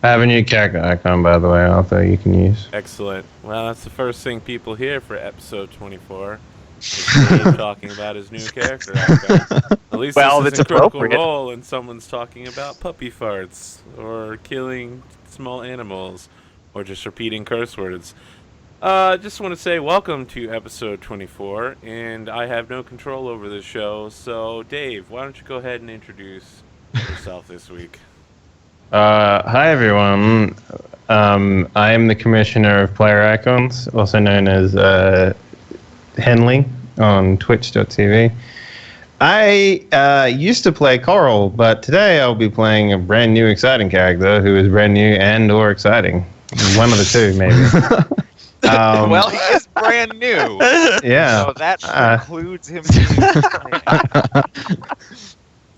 I have a new character icon, by the way, Arthur, you can use. Excellent. Well, that's the first thing people hear for episode 24. Is Dave talking about his new character icon. At least Well, this it's is a critical appropriate. role, and someone's talking about puppy farts, or killing small animals, or just repeating curse words. Just want to say welcome to episode 24, and I have no control over this show, so Dave, why don't you go ahead and introduce yourself this week? Hi, everyone. I am the commissioner of Player Icons, also known as Henley on twitch.tv. I used to play Cooral, but today I'll be playing a brand new exciting character who is brand new and or exciting. One of the two, maybe. Well, he is brand new. Yeah. So that precludes him being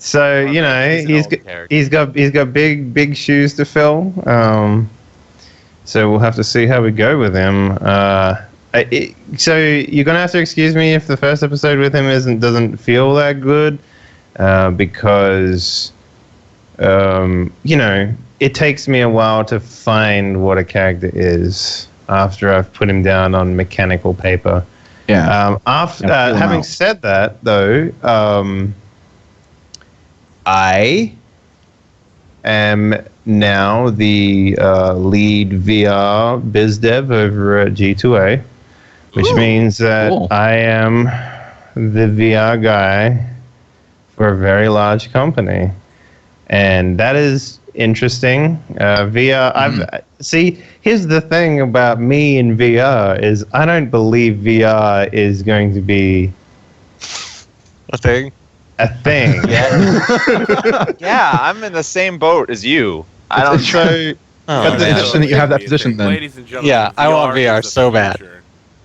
So, you know, he's got big shoes to fill. So we'll have to see how we go with him. So you're gonna have to excuse me if the first episode with him doesn't feel that good, because you know, it takes me a while to find what a character is after I've put him down on mechanical paper. Yeah. Having said that, though, I am now the lead VR biz dev over at G2A, which means that I am the VR guy for a very large company, and that is interesting. VR. See, here's the thing about me in VR is I don't believe VR is going to be a thing. Yeah, I'm in the same boat as you. I don't show. Position that you have that position then. Ladies and gentlemen, Yeah, I want VR so bad.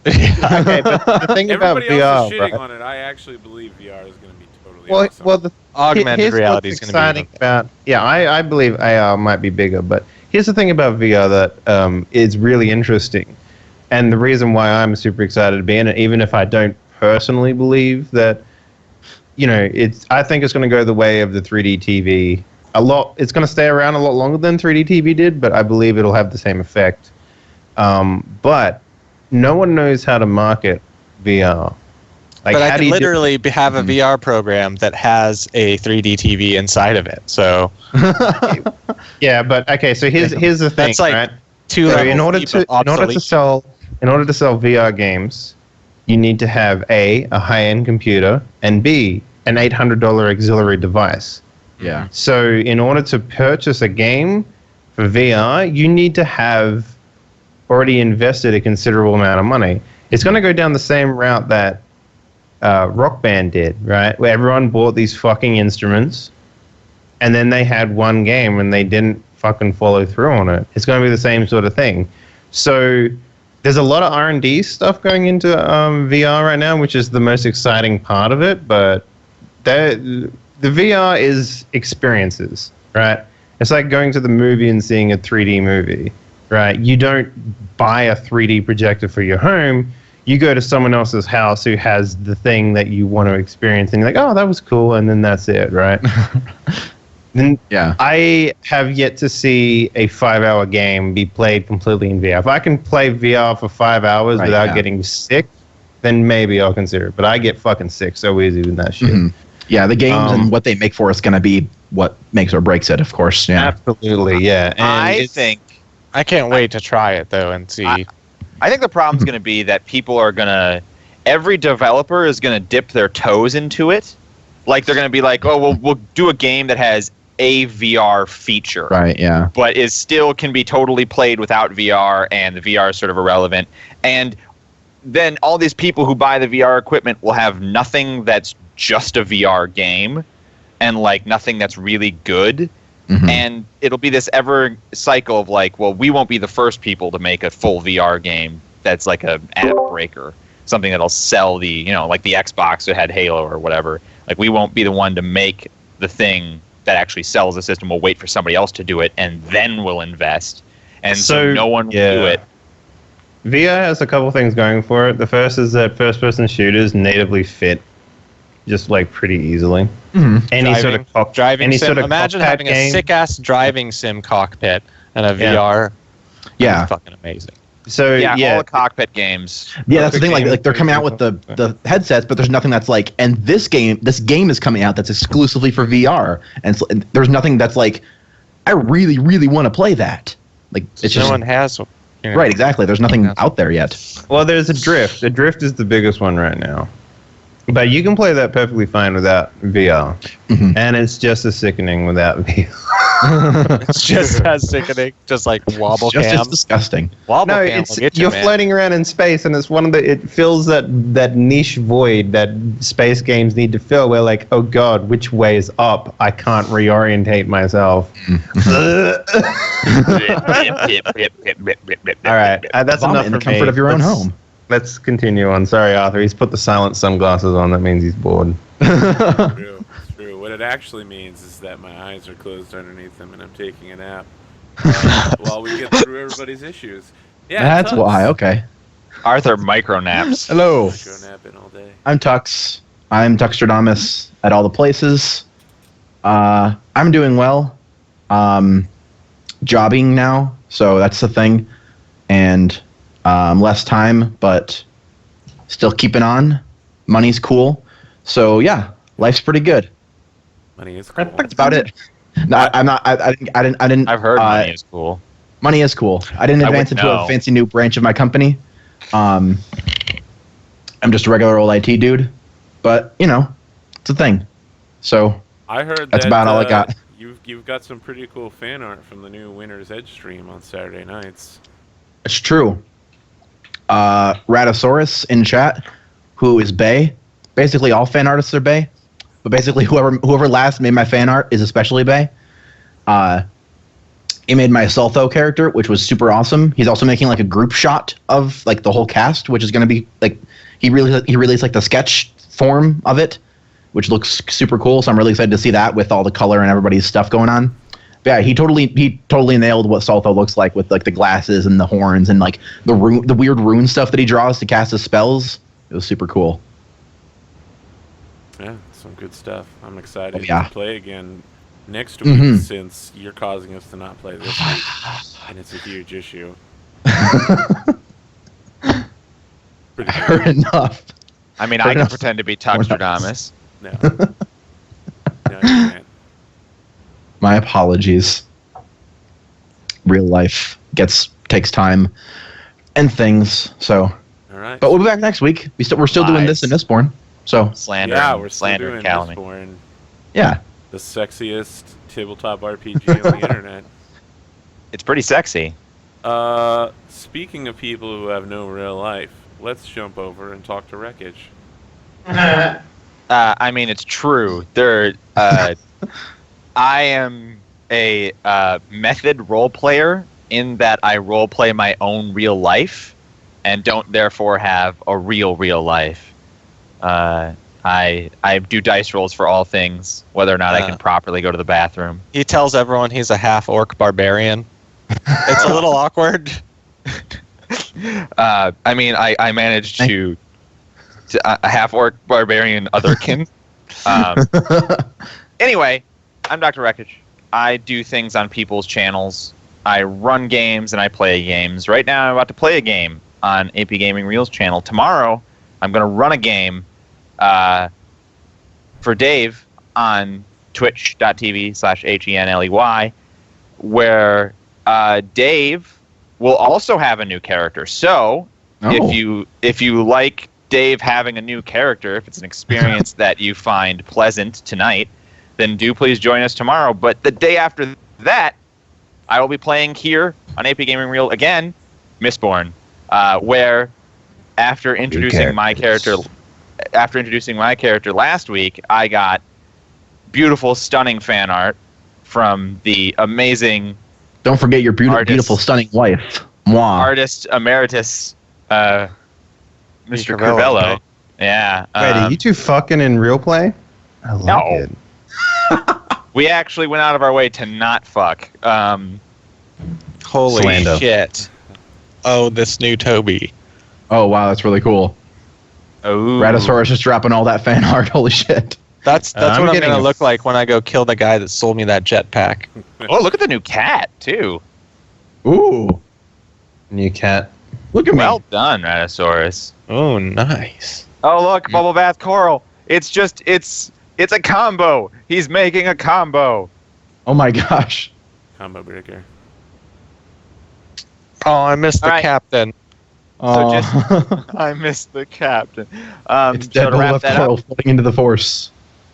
Okay, but the thing about Everybody else is VR, shitting right? on it. I actually believe VR is going to be totally awesome. Well, the Augmented here's reality what's is going to be. exciting about. Yeah, I believe AR might be bigger, but here's the thing about VR that is really interesting, and the reason why I'm super excited to be in it, even if I don't personally believe that. You know, I think it's going to go the way of the 3D TV a lot. It's going to stay around a lot longer than 3D TV did, but I believe it'll have the same effect. But no one knows how to market VR. Like, but I can literally have a VR program that has a 3D TV inside of it. So yeah, but okay. So here's the thing. That's like right? two levels in order to sell VR games, you need to have a high-end computer and B, an $800 auxiliary device. Yeah. So in order to purchase a game for VR, you need to have already invested a considerable amount of money. It's going to go down the same route that Rock Band did, right? Where everyone bought these fucking instruments and then they had one game and they didn't fucking follow through on it. It's going to be the same sort of thing. So there's a lot of R&D stuff going into VR right now, which is the most exciting part of it. But the VR is experiences, right? It's like going to the movie and seeing a 3D movie, right? You don't buy a 3D projector for your home. You go to someone else's house who has the thing that you want to experience, and you're like, oh, that was cool, and then that's it, right? Then yeah. I have yet to see a 5-hour game be played completely in VR. If I can play VR for 5 hours without getting sick, then maybe I'll consider it. But I get fucking sick so easy with that shit. Mm-hmm. Yeah, the games and what they make for us going to be what makes or breaks it, of course. Yeah. Absolutely, yeah. And I can't wait to try it, though, and see. I think the problem's going to be that people are going to... Every developer is going to dip their toes into it. Like, they're going to be like, oh, we'll do a game that has a VR feature. Right, yeah. But it still can be totally played without VR, and the VR is sort of irrelevant. And then all these people who buy the VR equipment will have nothing that's just a VR game, and like nothing that's really good. Mm-hmm. And it'll be this ever cycle of like, well, we won't be the first people to make a full VR game that's like a app breaker, something that'll sell the, you know, like the Xbox that had Halo or whatever. Like, we won't be the one to make the thing that actually sells the system. We'll wait for somebody else to do it, and then we'll invest. And so no one will do it. VR has a couple things going for it. The first is that first-person shooters natively fit just like pretty easily. Mm-hmm. Driving sim. Imagine having a sick-ass driving sim cockpit and a VR. Yeah. It's fucking amazing. So all the cockpit games. Yeah, that's the thing. Like they're coming out with the headsets, but there's nothing that's like. And this game is coming out that's exclusively for VR, and there's nothing that's like. I really, really want to play that. Like it's no one has. Right, exactly. There's nothing out there yet. Well, there's a Drift. The Drift is the biggest one right now. But you can play that perfectly fine without VR. Mm-hmm. And it's just as sickening without VR. It's just as sickening. Just like wobble cam. Just as disgusting. Wobble cam will get you, you're man. floating around in space, and it's it fills that niche void that space games need to fill. Where like, oh god, which way is up? I can't reorientate myself. All right, that's enough in for the comfort me. of your own home. Let's continue on. Sorry, Arthur. He's put the silent sunglasses on. That means he's bored. True. It's true. What it actually means is that my eyes are closed underneath them and I'm taking a nap while we get through everybody's issues. Yeah, that's why. Okay. Arthur micronaps. Hello. Micronapping all day. I'm Tux. I'm Tuxtradamus at all the places. I'm doing well. Jobbing now, so that's the thing. And less time, but still keeping on. Money's cool. So yeah, life's pretty good. Money is cool. That's about it. No, I'm not. I didn't. I've heard money is cool. Money is cool. I didn't advance into a fancy new branch of my company. I'm just a regular old IT dude, but it's a thing. So I heard that's about all I got. You've got some pretty cool fan art from the new Winter's Edge stream on Saturday nights. It's true. Raddosaurus in chat, who is Bay. Basically, all fan artists are Bay, but basically whoever last made my fan art is especially Bay. He made my Sultho character, which was super awesome. He's also making like a group shot of like the whole cast, which is going to be like he released like the sketch form of it, which looks super cool. So I'm really excited to see that with all the color and everybody's stuff going on. But yeah, he totally nailed what Sultho looks like with like the glasses and the horns and like the weird rune stuff that he draws to cast his spells. It was super cool. Yeah, some good stuff. I'm excited to play again next week since you're causing us to not play this week, and it's a huge issue. Fair enough. I mean, I can pretend to be Tuxtradamus. No, you can't. My apologies. Real life takes time and things. So, all right. But we'll be back next week. We're still doing this in Mistborn. So slander. Yeah, we're still slander doing Calamy. Mistborn. Yeah. The sexiest tabletop RPG on the internet. It's pretty sexy. Speaking of people who have no real life, let's jump over and talk to Wreckage. I mean, it's true. I am a method role player in that I role play my own real life and don't therefore have a real life. I do dice rolls for all things, whether or not I can properly go to the bathroom. He tells everyone he's a half-orc barbarian. It's a little awkward. I mean, I managed to a half-orc barbarian otherkin. Anyway, I'm Dr. Wreckage. I do things on people's channels. I run games and I play games. Right now, I'm about to play a game on APGamingREAL's channel. Tomorrow, I'm going to run a game for Dave on twitch.tv/HENLEY, where Dave will also have a new character. So if you like Dave having a new character, if it's an experience that you find pleasant tonight, then do please join us tomorrow. But the day after that, I will be playing here on APGamingREAL again, Mistborn, where after introducing my character last week, I got beautiful, stunning fan art from the amazing. Don't forget your beautiful, stunning wife, moi. Artist emeritus, Mr. Crivello. Right? Yeah. Wait, are you two fucking in real play? I like it. We actually went out of our way to not fuck. Holy Slando. shit. Oh, this new Toby. Oh, wow, that's really cool. Oh. Raddosaurus just dropping all that fan art. Holy shit. That's what I'm going to look like when I go kill the guy that sold me that jetpack. Oh, look at the new cat, too. Ooh, New cat. look at me. Well done, Raddosaurus. Oh, nice. Oh, look, Bubble Bath Coral. It's a combo. He's making a combo. Oh my gosh. Combo breaker. Oh, I missed the All right. captain. Oh. I missed the captain. It's So dead to wrap left that Coral up, floating into the force.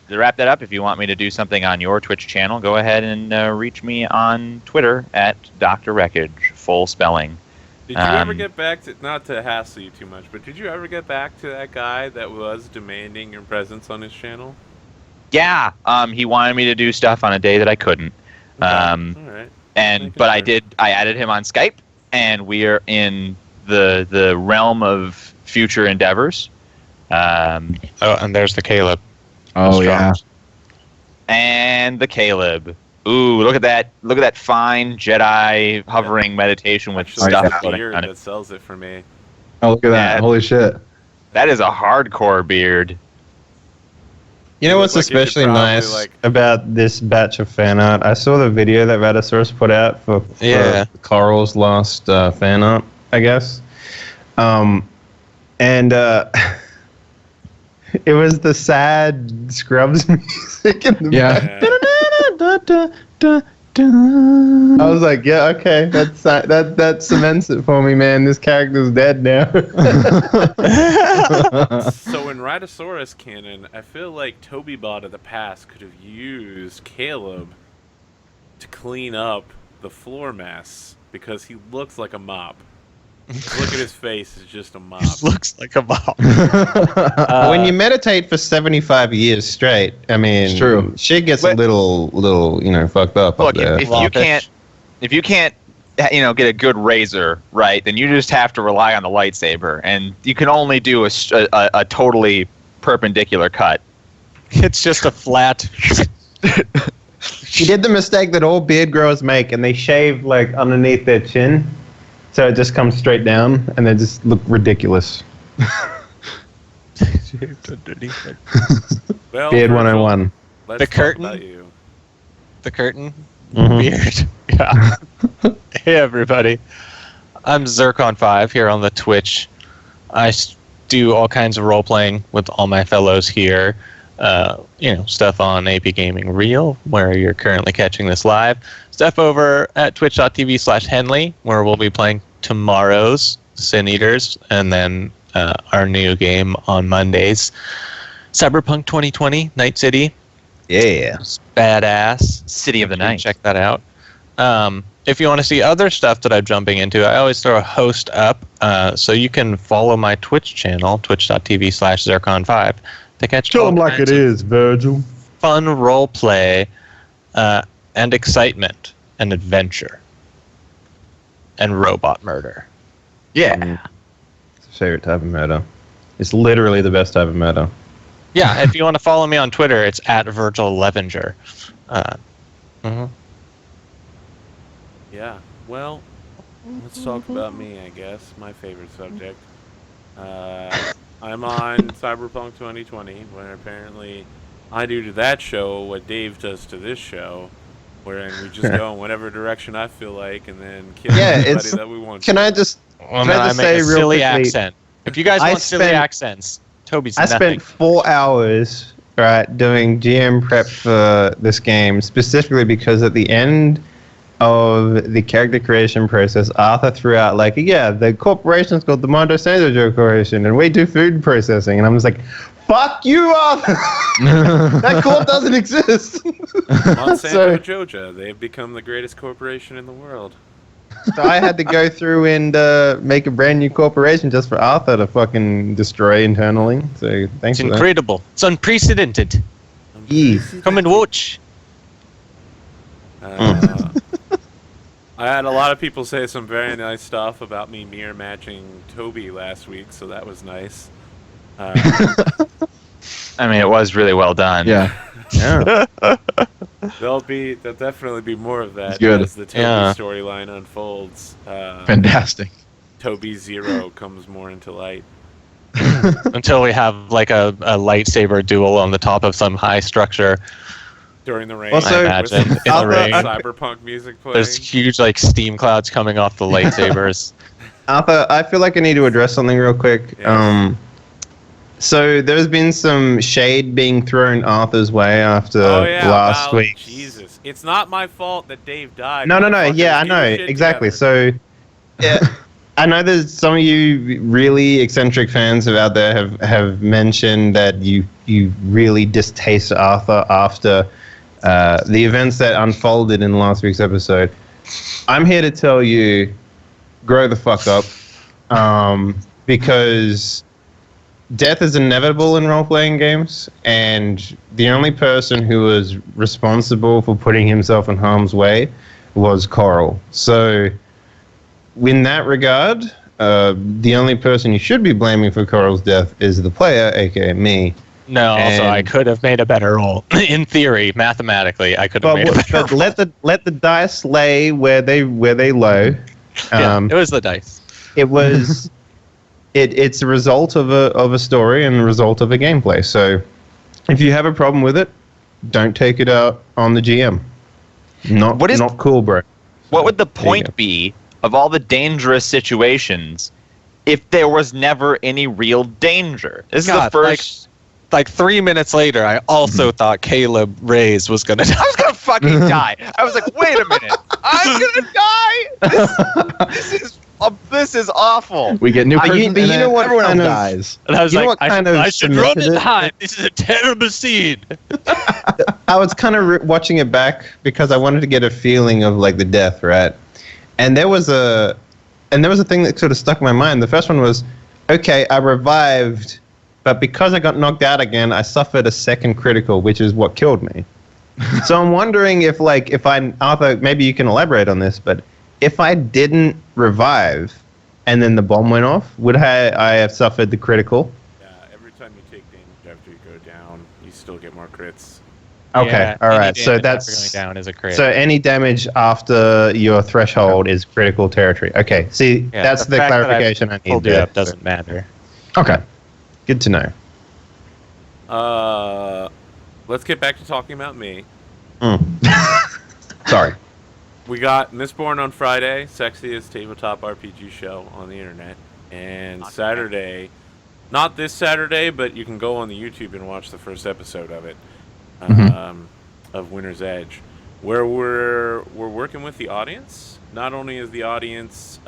if you want me to do something on your Twitch channel, go ahead and reach me on Twitter at Dr. Wreckage, full spelling. Did you ever get back to, not to hassle you too much, but did you ever get back to that guy that was demanding your presence on his channel? Yeah, he wanted me to do stuff on a day that I couldn't. Okay. All right. But I did. I added him on Skype, and we are in the realm of future endeavors. Oh, and there's the Caleb. Oh yeah. And the Caleb. Ooh, look at that! Look at that fine Jedi hovering meditation with Actually, stuff it's the floating beard on it. that sells it for me. Oh look at that! Yeah. Holy shit! That is a hardcore beard. You know You what's look like you could especially probably, nice like- about this batch of fan art? I saw the video that Raddosaurus put out for Yeah. Coral's last fan art, I guess. It was the sad Scrubs music in the Yeah. Yeah. I was like, yeah, okay, that cements it for me, man. This character's dead now. So in Raddosaurus canon, I feel like Toby Bot of the past could have used Caleb to clean up the floor mess because he looks like a mop. Look at his face; it's just a mop. Looks like a mop. When you meditate for 75 years straight, I mean, It's true. shit gets a But- little, fucked up Look, there. if you can't, get a good razor, right, then you just have to rely on the lightsaber, and you can only do a totally perpendicular cut. It's just a flat. He did the mistake that all beard growers make, and they shave like underneath their chin, so it just comes straight down, and they just look ridiculous. Well, Beard Virgil, 101. let's The talk curtain? about you. The curtain. Mhm. Beard. Yeah. Hey everybody, I'm Zircon5 here on the Twitch. I do all kinds of role playing with all my fellows here. Stuff on APGamingREAL, where you're currently catching this live. Stuff over at twitch.tv/Henley, where we'll be playing tomorrow's Sin Eaters, and then our new game on Mondays, Cyberpunk 2020 Night City. Yeah. It's badass. City of the You can Night. check that out. If you want to see other stuff that I'm jumping into, I always throw a host up, so you can follow my Twitch channel, twitch.tv/Zircon5, to catch all kinds of is, Virgil. fun role play and excitement and adventure and robot murder. Yeah. It's a favorite type of murder. It's literally the best type of murder. Yeah, if you want to follow me on Twitter, it's at Virgil Levenger. Yeah. Well, let's talk about me. I guess my favorite subject. I'm on Cyberpunk 2020, where apparently I do to that show what Dave does to this show, wherein we just go in whatever direction I feel like, and then kill everybody that we want. Can I just Well, Can I then just make say a real silly quickly- accent. If you guys I want silly spent- accents, Toby's I nothing. spent 4 hours doing GM prep for this game, specifically because at the end of the character creation process, Arthur threw out like, yeah, the corporation's called the Monsanto Corporation, and we do food processing, and I'm just like, fuck you, Arthur. That corp doesn't exist. Monsanto Joja, they've become the greatest corporation in the world. So I had to go through and make a brand new corporation just for Arthur to fucking destroy internally. So thanks It's for that. incredible. It's unprecedented. Yeah. Come and watch. I had a lot of people say some very nice stuff about me mirror matching Toby last week, so that was nice. I mean, it was really well done. Yeah. Yeah. There'll definitely be more of that It's good. as the Toby Yeah. storyline unfolds. Fantastic. Toby Zero comes more into light. Until we have like a lightsaber duel on the top of some high structure. during the rain. Also, I imagine with in the rain. cyberpunk music playing. There's huge like steam clouds coming off the lightsabers. Arthur, I feel like I need to address something real quick. Yes. So there's been some shade being thrown Arthur's way after last week. Jesus, it's not my fault that Dave died. No. Motherfuckers, Yeah, I get know your shit exactly. together. So, yeah, I know there's some of you really eccentric fans out there have mentioned that you really distaste Arthur after the events that unfolded in last week's episode. I'm here to tell you, grow the fuck up, because death is inevitable in role-playing games, and the only person who was responsible for putting himself in harm's way was Cooral. So, in that regard, the only person you should be blaming for Coral's death is the player, aka me. No, also I And- could have made a better roll. In theory, mathematically, I could have made a better But roll. let the dice lay where they lay. Yeah, it was the dice. It was it's a result of a story and a result of a gameplay. So if you have a problem with it, don't take it out on the GM. Not cool, bro. What would the you go. point be of all the dangerous situations if there was never any real danger? This is the God, first. Like 3 minutes later, I also thought Caleb Reyes was gonna die. I was gonna fucking die. I was like, wait a minute, I'm gonna die. This is awful. We get new But person, you and know then what everyone else kind of- dies. And I was You know like, what kind of I should run cemented and it? hide. This is a terrible scene. I was kind of watching it back because I wanted to get a feeling of like the death, right? And there was a thing that sort of stuck in my mind. The first one was, okay, I revived, but because I got knocked out again, I suffered a second critical, which is what killed me. So I'm wondering if Arthur, maybe you can elaborate on this, but if I didn't revive and then the bomb went off, would I have suffered the critical? Yeah, every time you take damage after you go down, you still get more crits. Okay, Yeah, all any right. So damage after that's going down is a crit. so any damage after your threshold is critical territory. Okay, see, Yeah, that's the fact that clarification I need pulled you there. up doesn't matter. Okay, good to know. Let's get back to talking about me. Sorry. We got Mistborn on Friday, sexiest tabletop RPG show on the internet, and Saturday, not this Saturday, but you can go on the YouTube and watch the first episode of it, of Winter's Edge, where we're working with the audience. Not only is the audience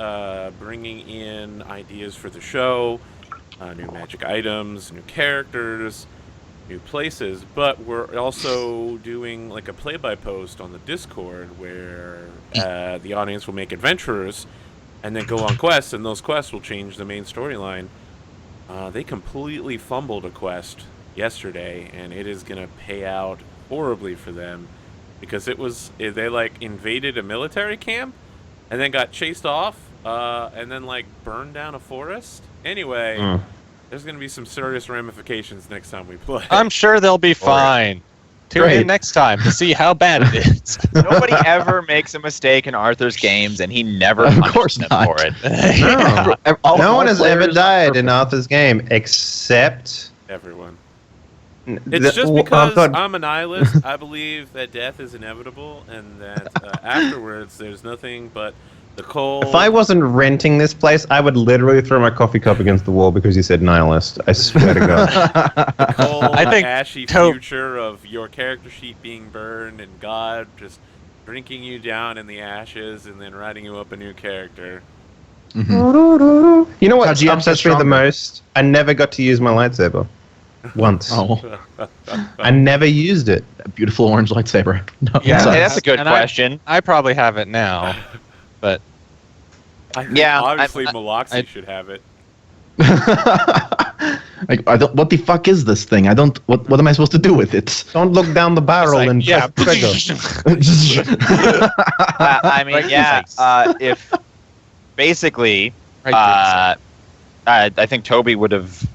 bringing in ideas for the show, new magic items, new characters, new places, but we're also doing like a play-by-post on the Discord where the audience will make adventurers and then go on quests, and those quests will change the main storyline. They completely fumbled a quest yesterday, and it is gonna pay out horribly for them because they like invaded a military camp and then got chased off and then like burned down a forest. Anyway, there's going to be some serious ramifications next time we play. I'm sure they'll be fine. Tune Great. in next time to see how bad it is. Nobody ever makes a mistake in Arthur's games, and he never Of punishes course them not. for it. No, no one has ever players died are in Arthur's game except. Everyone. It's just because I'm a nihilist. I believe that death is inevitable and that afterwards there's nothing but the cold. If I wasn't renting this place, I would literally throw my coffee cup against the wall because you said nihilist. I swear to God. cold, I think ashy to- future of your character sheet being burned and God just drinking you down in the ashes and then writing you up a new character. You know what How GMs get upsets me the stronger. most? I never got to use my lightsaber. Once. Oh, I never used it. a beautiful orange lightsaber. No, Yeah. it's Hey, a- that's a good And question. I probably have it now, but I think Yeah, obviously I- Maloxy should have it. like, what the fuck is this thing? I don't. What am I supposed to do with it? Don't look down the barrel like, and yeah. press trigger. I mean, yeah. If basically, Right, I think Toby would have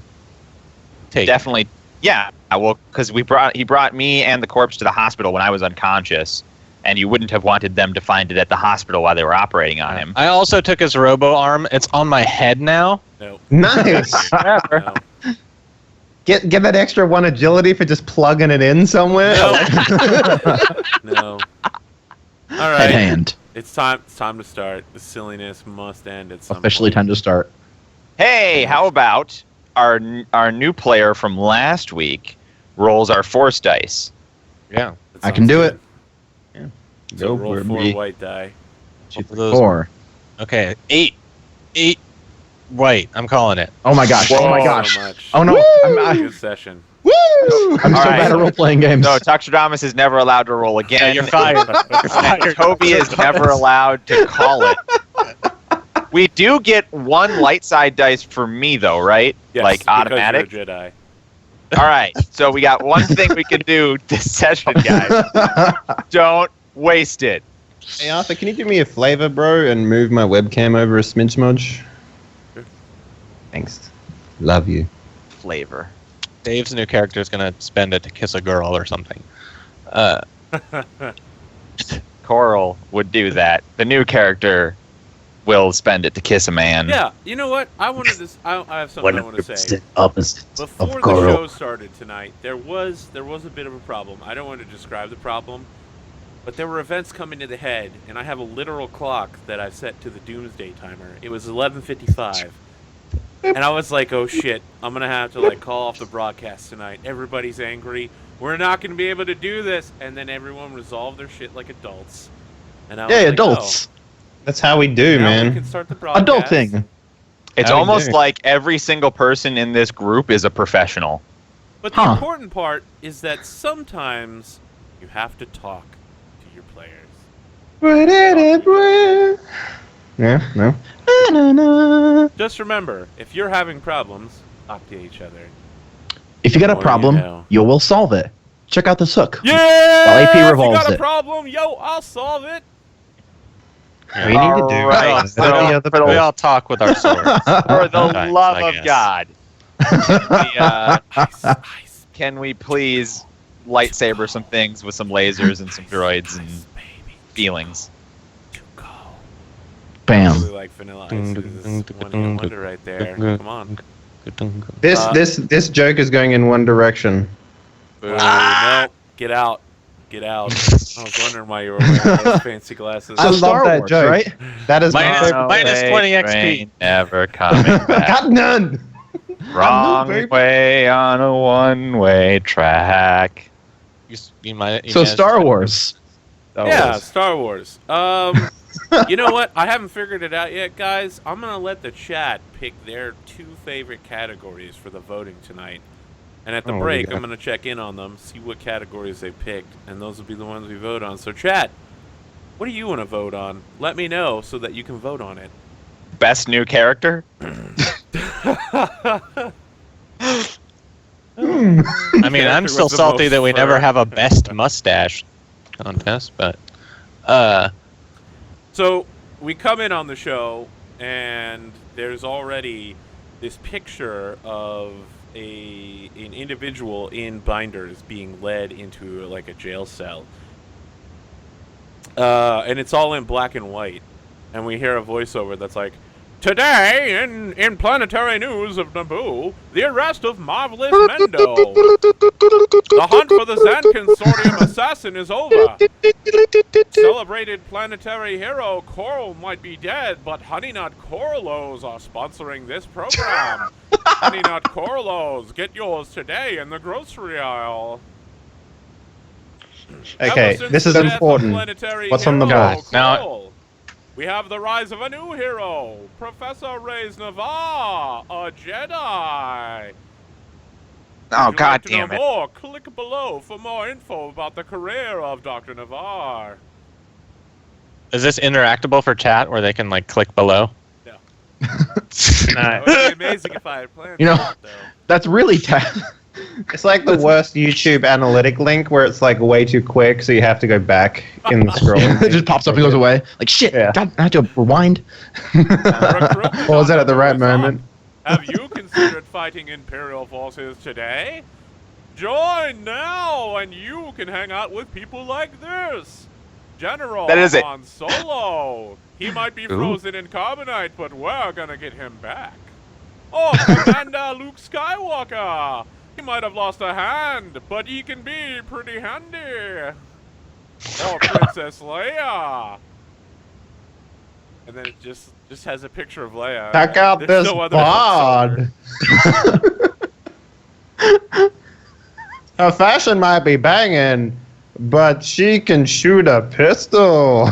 take it. definitely. Yeah, well, because he brought me and the corpse to the hospital when I was unconscious, and you wouldn't have wanted them to find it at the hospital while they were operating on him. I also took his robo arm. It's on my head now. No. Nice. No. Get that extra 1 agility for just plugging it in somewhere. No. All Head right. hand. It's time to start. The silliness must end at some Officially point. time to start. Hey, how about our new player from last week rolls our force dice? Yeah. That I can sounds do good. it. So roll for 4 me. white die. Both of those- 4. Okay, 8 white. I'm calling it. Oh my gosh. Oh my Whoa. gosh. So much. Oh no. Good session. I'm so All bad right. at role-playing games. No, Toxodamus is never allowed to roll again. You're fired. You're And fired. Toby is never allowed to call it. We do get 1 light side dice for me, though, right? Yes, Like because automatic? you're a Jedi. All right. So we got one thing we can do this session, guys. Don't waste it. Hey Arthur, can you do me a flavor, bro, and move my webcam over a smidge smudge? Sure. Thanks. Love you. Flavor. Dave's new character is going to spend it to kiss a girl or something. Coral would do that. The new character will spend it to kiss a man. Yeah, you know what? I have something I want to say. opposite Before of the Cooral. show started tonight, there was a bit of a problem. I don't want to describe the problem, but there were events coming to the head, and I have a literal clock that I set to the doomsday timer. It was 11:55, and I was like, "Oh shit! I'm gonna have to call off the broadcast tonight. Everybody's angry. We're not gonna be able to do this." And then everyone resolved their shit like adults. And I was Yay, like, adults. That's how we do, Now we man. can start the broadcast. Adulting. It's How we almost doing? like every single person in this group is a professional. But the Huh. important part is that sometimes you have to talk to your players. Yeah, no. Just remember, if you're having problems, talk to each other. If you got a Or, problem, you know. you will solve it. Check out this hook. Yeah! While AP if you revolves got a it. problem, yo, I'll solve it. We need to do Alright, that. so Every other We all talk with our swords. For the Sometimes, love I of guess. God. Ice, Can we please lightsaber some things with some lasers and some droids and baby, feelings? to go. Bam. Really like Vanilla Ice. This is one hit wonder right there. Come on. This joke is going in one direction. Boo, no, get out. Get out. I was wondering why you were wearing those fancy glasses. I So love Star that Wars, joke. right? That is Minus- my minus 20 XP. Train never coming back. Got none. Wrong baby. way on a one-way track. You might, So Star Wars. Yeah, Star Wars. You know what? I haven't figured it out yet, guys. I'm gonna let the chat pick their 2 favorite categories for the voting tonight. And at the Oh, break, yeah. I'm gonna check in on them, see what categories they picked, and those will be the ones we vote on. So, chat, what do you want to vote on? Let me know so that you can vote on it. Best new character? I mean, I'm Character still with the salty most that we never fur. have a best mustache contest, but So we come in on the show, and there's already this picture of an individual in binders being led into a jail cell, and it's all in black and white, and we hear a voiceover that's like, "Today in planetary news of Naboo, the arrest of Marvelous Mendo. The hunt for the Zan Consortium assassin is over. Celebrated planetary hero Coral might be dead, but Honey Nut Coralos are sponsoring this program. Honey Nut Coralos, get yours today in the grocery aisle." Okay, Ever since this is the death of important. planetary What's on the hero board? Now- Coral, we have the rise of a new hero, Professor Reyes Navarre, a Jedi. Oh, If you'd god like to know damn it. more, click below for more info about the career of Dr. Navarre. is this interactable for chat where they can click below? No. Nah. It would be amazing if I had planned You know- that, though. That's really It's like the worst YouTube analytic link where it's way too quick, so you have to go back in the scrolling. it just pops up and goes away. Like shit. Yeah. God, I have to rewind. Recruitment Or was that at the right is up. moment? Have you considered fighting Imperial forces today? Join now, and you can hang out with people like this. General That is it. Han Solo. He might be frozen in carbonite, but we're gonna get him back. Or Commander Luke Skywalker. He might have lost a hand, but he can be pretty handy. Oh, Princess Leia. And then it just has a picture of Leia. Check out There's this no other hook bod. Her fashion might be banging, but she can shoot a pistol.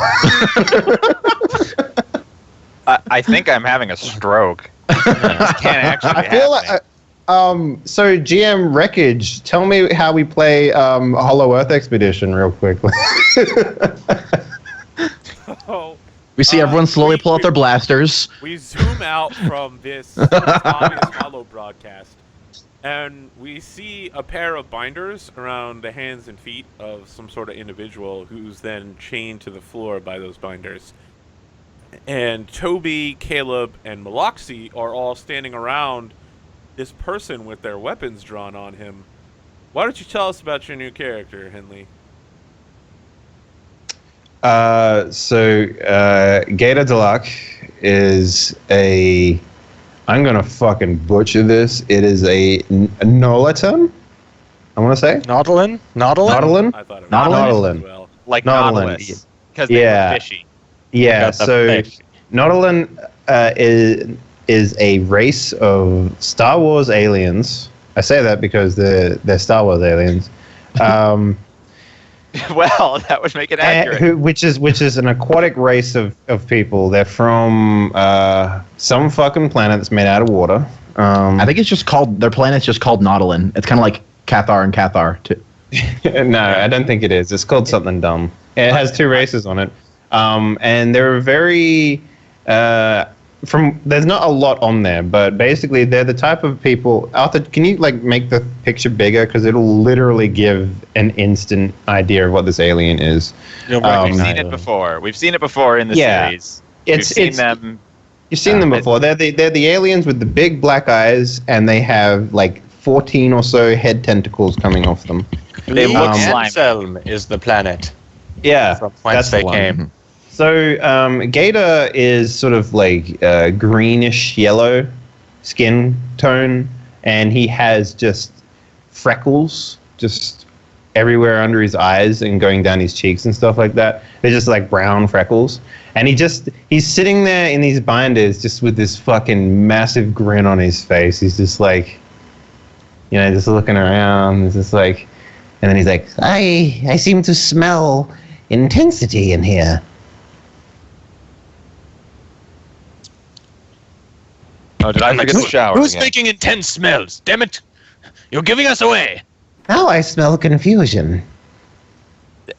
I think I'm having a stroke. This can't actually be I feel happening. like, so GM Wreckage, tell me how we play Hollow Earth Expedition real quickly. Oh, We see everyone slowly pull out their blasters. we zoom out from this obvious Hollow broadcast, and we see a pair of binders around the hands and feet of some sort of individual who's then chained to the floor by those binders. And Toby, Caleb, and Maloxy are all standing around this person with their weapons drawn on him. Why don't you tell us about your new character, Henley? Gator Delac is a... I'm going to fucking butcher this. It is a Nolaton, I want to say. Nautilin? Nautilin? I thought it was Nautilin. as well. Like Nautilin. Nautilus. Because they Yeah. were fishy. Yeah, Got the so fish. Nautilin is a race of Star Wars aliens. I say that because they're Star Wars aliens. Well, that would make it accurate. Which is an aquatic race of people. They're from some fucking planet that's made out of water. I think it's just called, their planet's just called Nautilin. It's kind of like Cathar and Cathar, too. No, I don't think it is. It's called something dumb. It has two races on it. And they're very there's not a lot on there, but basically they're the type of people. Arthur, can you like make the picture bigger, because it'll literally give an instant idea of what this alien is. We've seen it before. We've seen it before in the series. We've seen them. You've seen them before. They're the aliens with the big black eyes, and they have like 14 or so head tentacles coming off them. They look slimy. Selm is the planet Yeah, from whence the they one. came. So Gator is sort of like greenish yellow skin tone, and he has just freckles just everywhere under his eyes and going down his cheeks and stuff like that. They're just like brown freckles. And he's sitting there in these binders just with this fucking massive grin on his face. He's just like, you know, just looking around. It's just like, and then he's like, I seem to smell intensity in here. Oh, did I forget the shower? Who's again? making intense smells? Damn it! You're giving us away! Now I smell confusion. I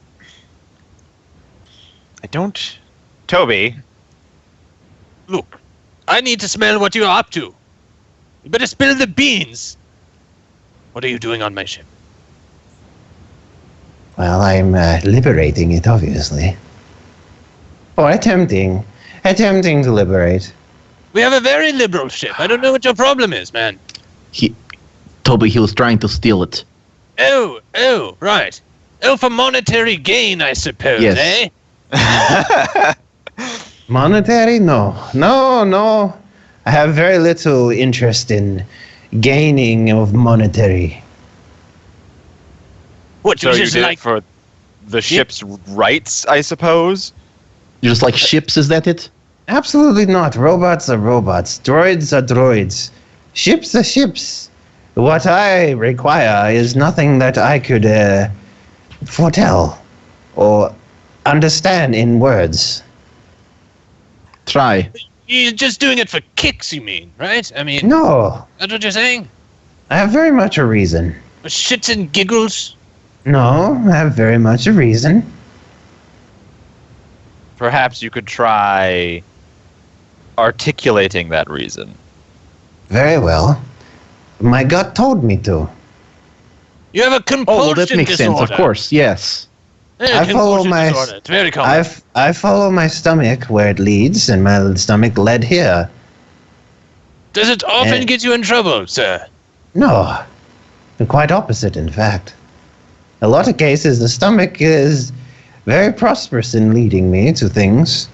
don't. Toby. Look, I need to smell what you're up to. You better spill the beans. What are you doing on my ship? Well, I'm liberating it, obviously. Or attempting to liberate. We have a very liberal ship. I don't know what your problem is, man. Toby, he was trying to steal it. Oh, right. Oh, for monetary gain, I suppose, Yes. eh? Monetary? No. I have very little interest in gaining of monetary. What, So you you just did like... it for the ship's rights, I suppose? You just like ships, is that it? Absolutely not. Robots are robots. Droids are droids. Ships are ships. What I require is nothing that I could foretell or understand in words. Try. You're just doing it for kicks, you mean, right? I mean, No, that's what you're saying? I have very much a reason. For shits and giggles? No, I have very much a reason. Perhaps you could try articulating that reason. Very well. My gut told me to. You have a Oh, compulsion well, that makes disorder. sense, of course, yes. Yeah, I follow compulsion my- disorder. It's very common. I follow my stomach where it leads, and my stomach led here. Does it often Eh. get you in trouble, sir? No, the quite opposite, in fact. A lot of cases, the stomach is very prosperous in leading me to things.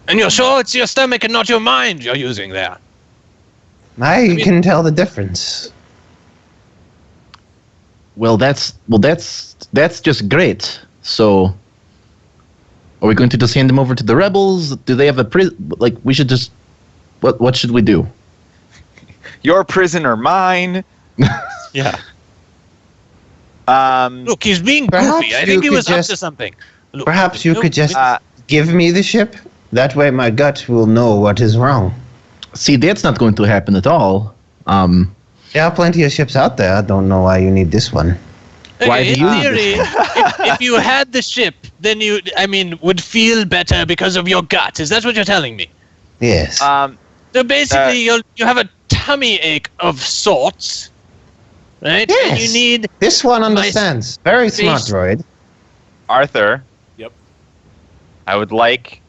And you're sure it's your stomach and not your mind you're using there? I can tell the difference. Well, that's just great. So, are we going to just hand them over to the rebels? Do they have a we should just what should we do? Your prison or mine. Yeah. Look, he's being Perhaps goofy. I you think he could was up just- to something. Look, Perhaps you no, could just Uh, give me the ship. That way my gut will know what is wrong. See, that's not going to happen at all. There are plenty of ships out there. I don't know why you need this one. Why okay, do you in need theory, if you had the ship, then you, would feel better because of your gut. Is that what you're telling me? Yes. So basically, you have a tummy ache of sorts, right? Yes. And you need. This one understands. Very smart face- droid. Arthur. Yep. I would like,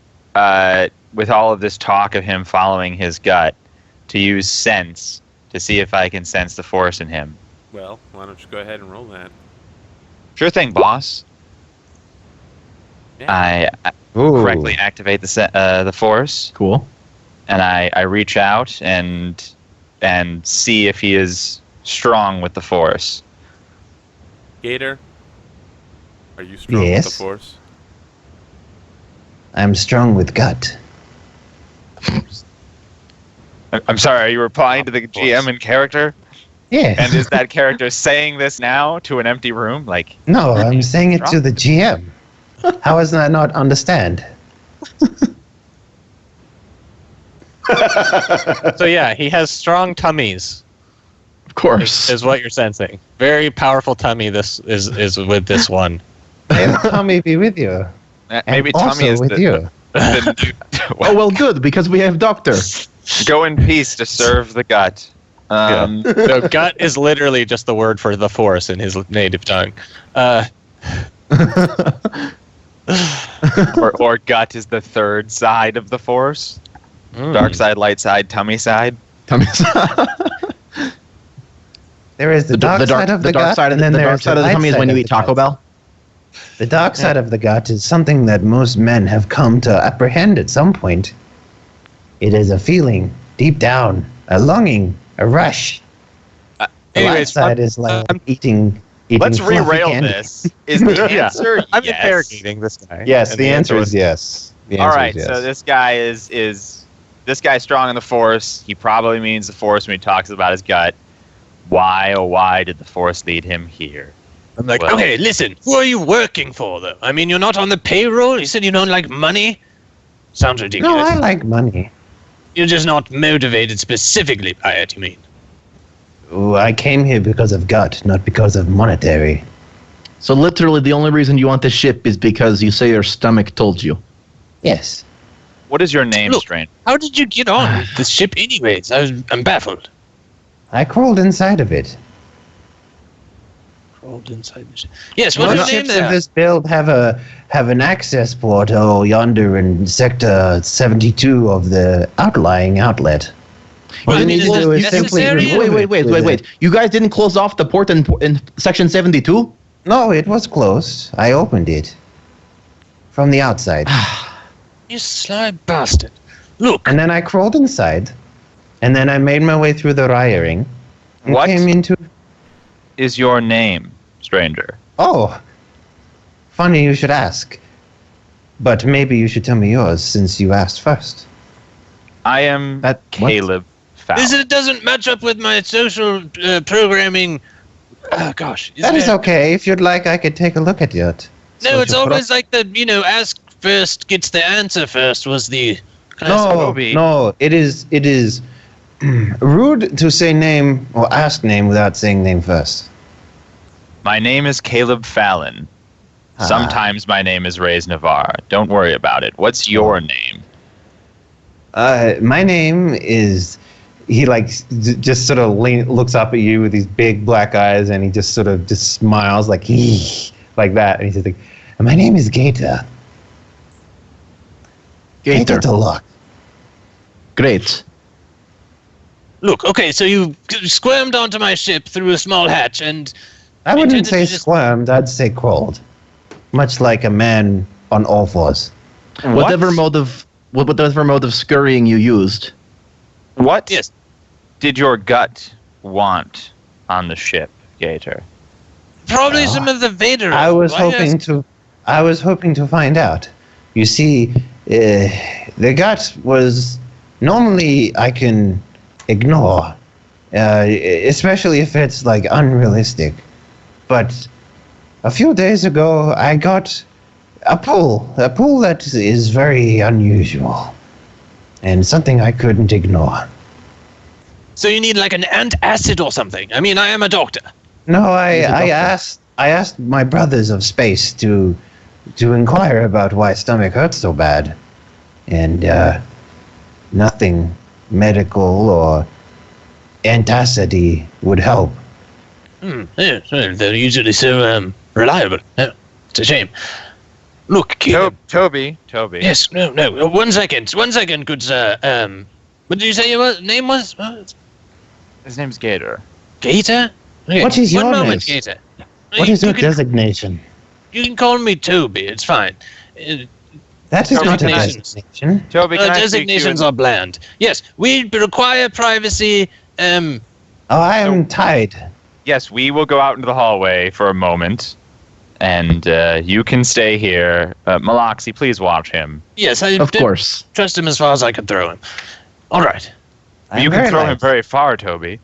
with all of this talk of him following his gut, to use sense to see if I can sense the force in him. Well, why don't you go ahead and roll that? Sure thing, boss. Yeah. I Ooh. correctly activate the force, Cool. and I reach out and see if he is strong with the force. Gator, are you strong with Yes. the force? I'm strong with gut. I'm sorry, are you replying to the GM in character? Yes. And is that character saying this now to an empty room? Like, No, I'm saying it to the GM. How does that not understand? So yeah, he has strong tummies. Of course. Is what you're sensing. Very powerful tummy. This is with this one. May the Tommy be with you. maybe and Tommy also is with the, you. the Oh well, good because we have Doctor. Go in peace to serve the gut. So gut is literally just the word for the force in his native tongue. Or gut is the third side of the force. Dark side, light side, tummy side. There is the dark side of the gut, and then the there's dark side of the light tummy is side when you of eat the Taco gut. Bell. The dark side of the gut is something that most men have come to apprehend at some point. It is a feeling deep down, a longing, a rush. The light Anyways, side is like eating Let's fluffy re-rail candy. this. Is the Yeah. answer I'm yes? interrogating this guy. Yes, And the answer was is yes. The All answer right, is so yes. this guy is this guy's strong in the force. He probably means the force when he talks about his gut. Why, oh why did the force lead him here? I'm like, Well- okay, listen, who are you working for, though? I mean, you're not on the payroll? You said you don't like money? Sounds No, ridiculous. I like money. You're just not motivated specifically by it, you mean? Ooh, I came here because of gut, not because of monetary. So literally, the only reason you want this ship is because you say your stomach told you. Yes. What is your name, Look. Strain? How did you get on with this ship anyways? I'm baffled. I crawled inside of it. Crawled inside the ship. Yes, what's Most your name ships of there? this build have an access port yonder in sector 72 of the outlying outlet. Well, All I you mean, need to is do it is simply necessary? remove it Wait. with a- You guys didn't close off the port in section 72? No, it was closed. I opened it from the outside. You sly bastard. Look, And then I crawled inside. And then I made my way through the wiring. And What? came into... Is your name, stranger? Oh, funny you should ask. But maybe you should tell me yours since you asked first. I am What? Caleb Fowler. it doesn't match up with my social programming. Oh, gosh. That is okay. If you'd like, I could take a look at it. No, it's Social always like the, ask first gets the answer first was the... No, Scooby. no, it is rude to say name or ask name without saying name first. My name is Caleb Fallon. Ah. Sometimes my name is Reyes Navarre. Don't worry about it. What's your name? My name is. He just sort of looks up at you with these big black eyes, and he just sort of just smiles like that, and he says, "My name is Gator. Gator to luck." Great. Look, okay, so you squirmed onto my ship through a small hatch, and I wouldn't Intended say to just- squirmed. I'd say crawled, much like a man on all fours. Whatever mode of scurrying you used. What? yes, did your gut want on the ship, Gator? Probably some of the Vader. I was Why hoping to find out. You see, the gut was normally I can ignore, especially if it's like unrealistic. But a few days ago, I got a pull that is very unusual, and something I couldn't ignore. So you need like an antacid or something. I mean, I am a doctor. No, I asked my brothers of space to inquire about why stomach hurts so bad, and nothing medical or antacid would help. Yeah, they're usually so reliable. Yeah, it's a shame. Look, Caleb. Toby. Yes, no. 1 second, good sir. What did you say your name was? His name's Gator. Gator? Okay. What is your One moment, name? Gator. What is your can, designation? You can call me Toby. It's fine. That is not a Designations. designation. Toby, can I speak to you Designations in- are bland. Yes, we require privacy. Oh, I am tied. Yes, we will go out into the hallway for a moment, and you can stay here. Malaxi, please watch him. Yes, I Of did course. trust him as far as I could throw him. All right. You can throw him very far, Toby.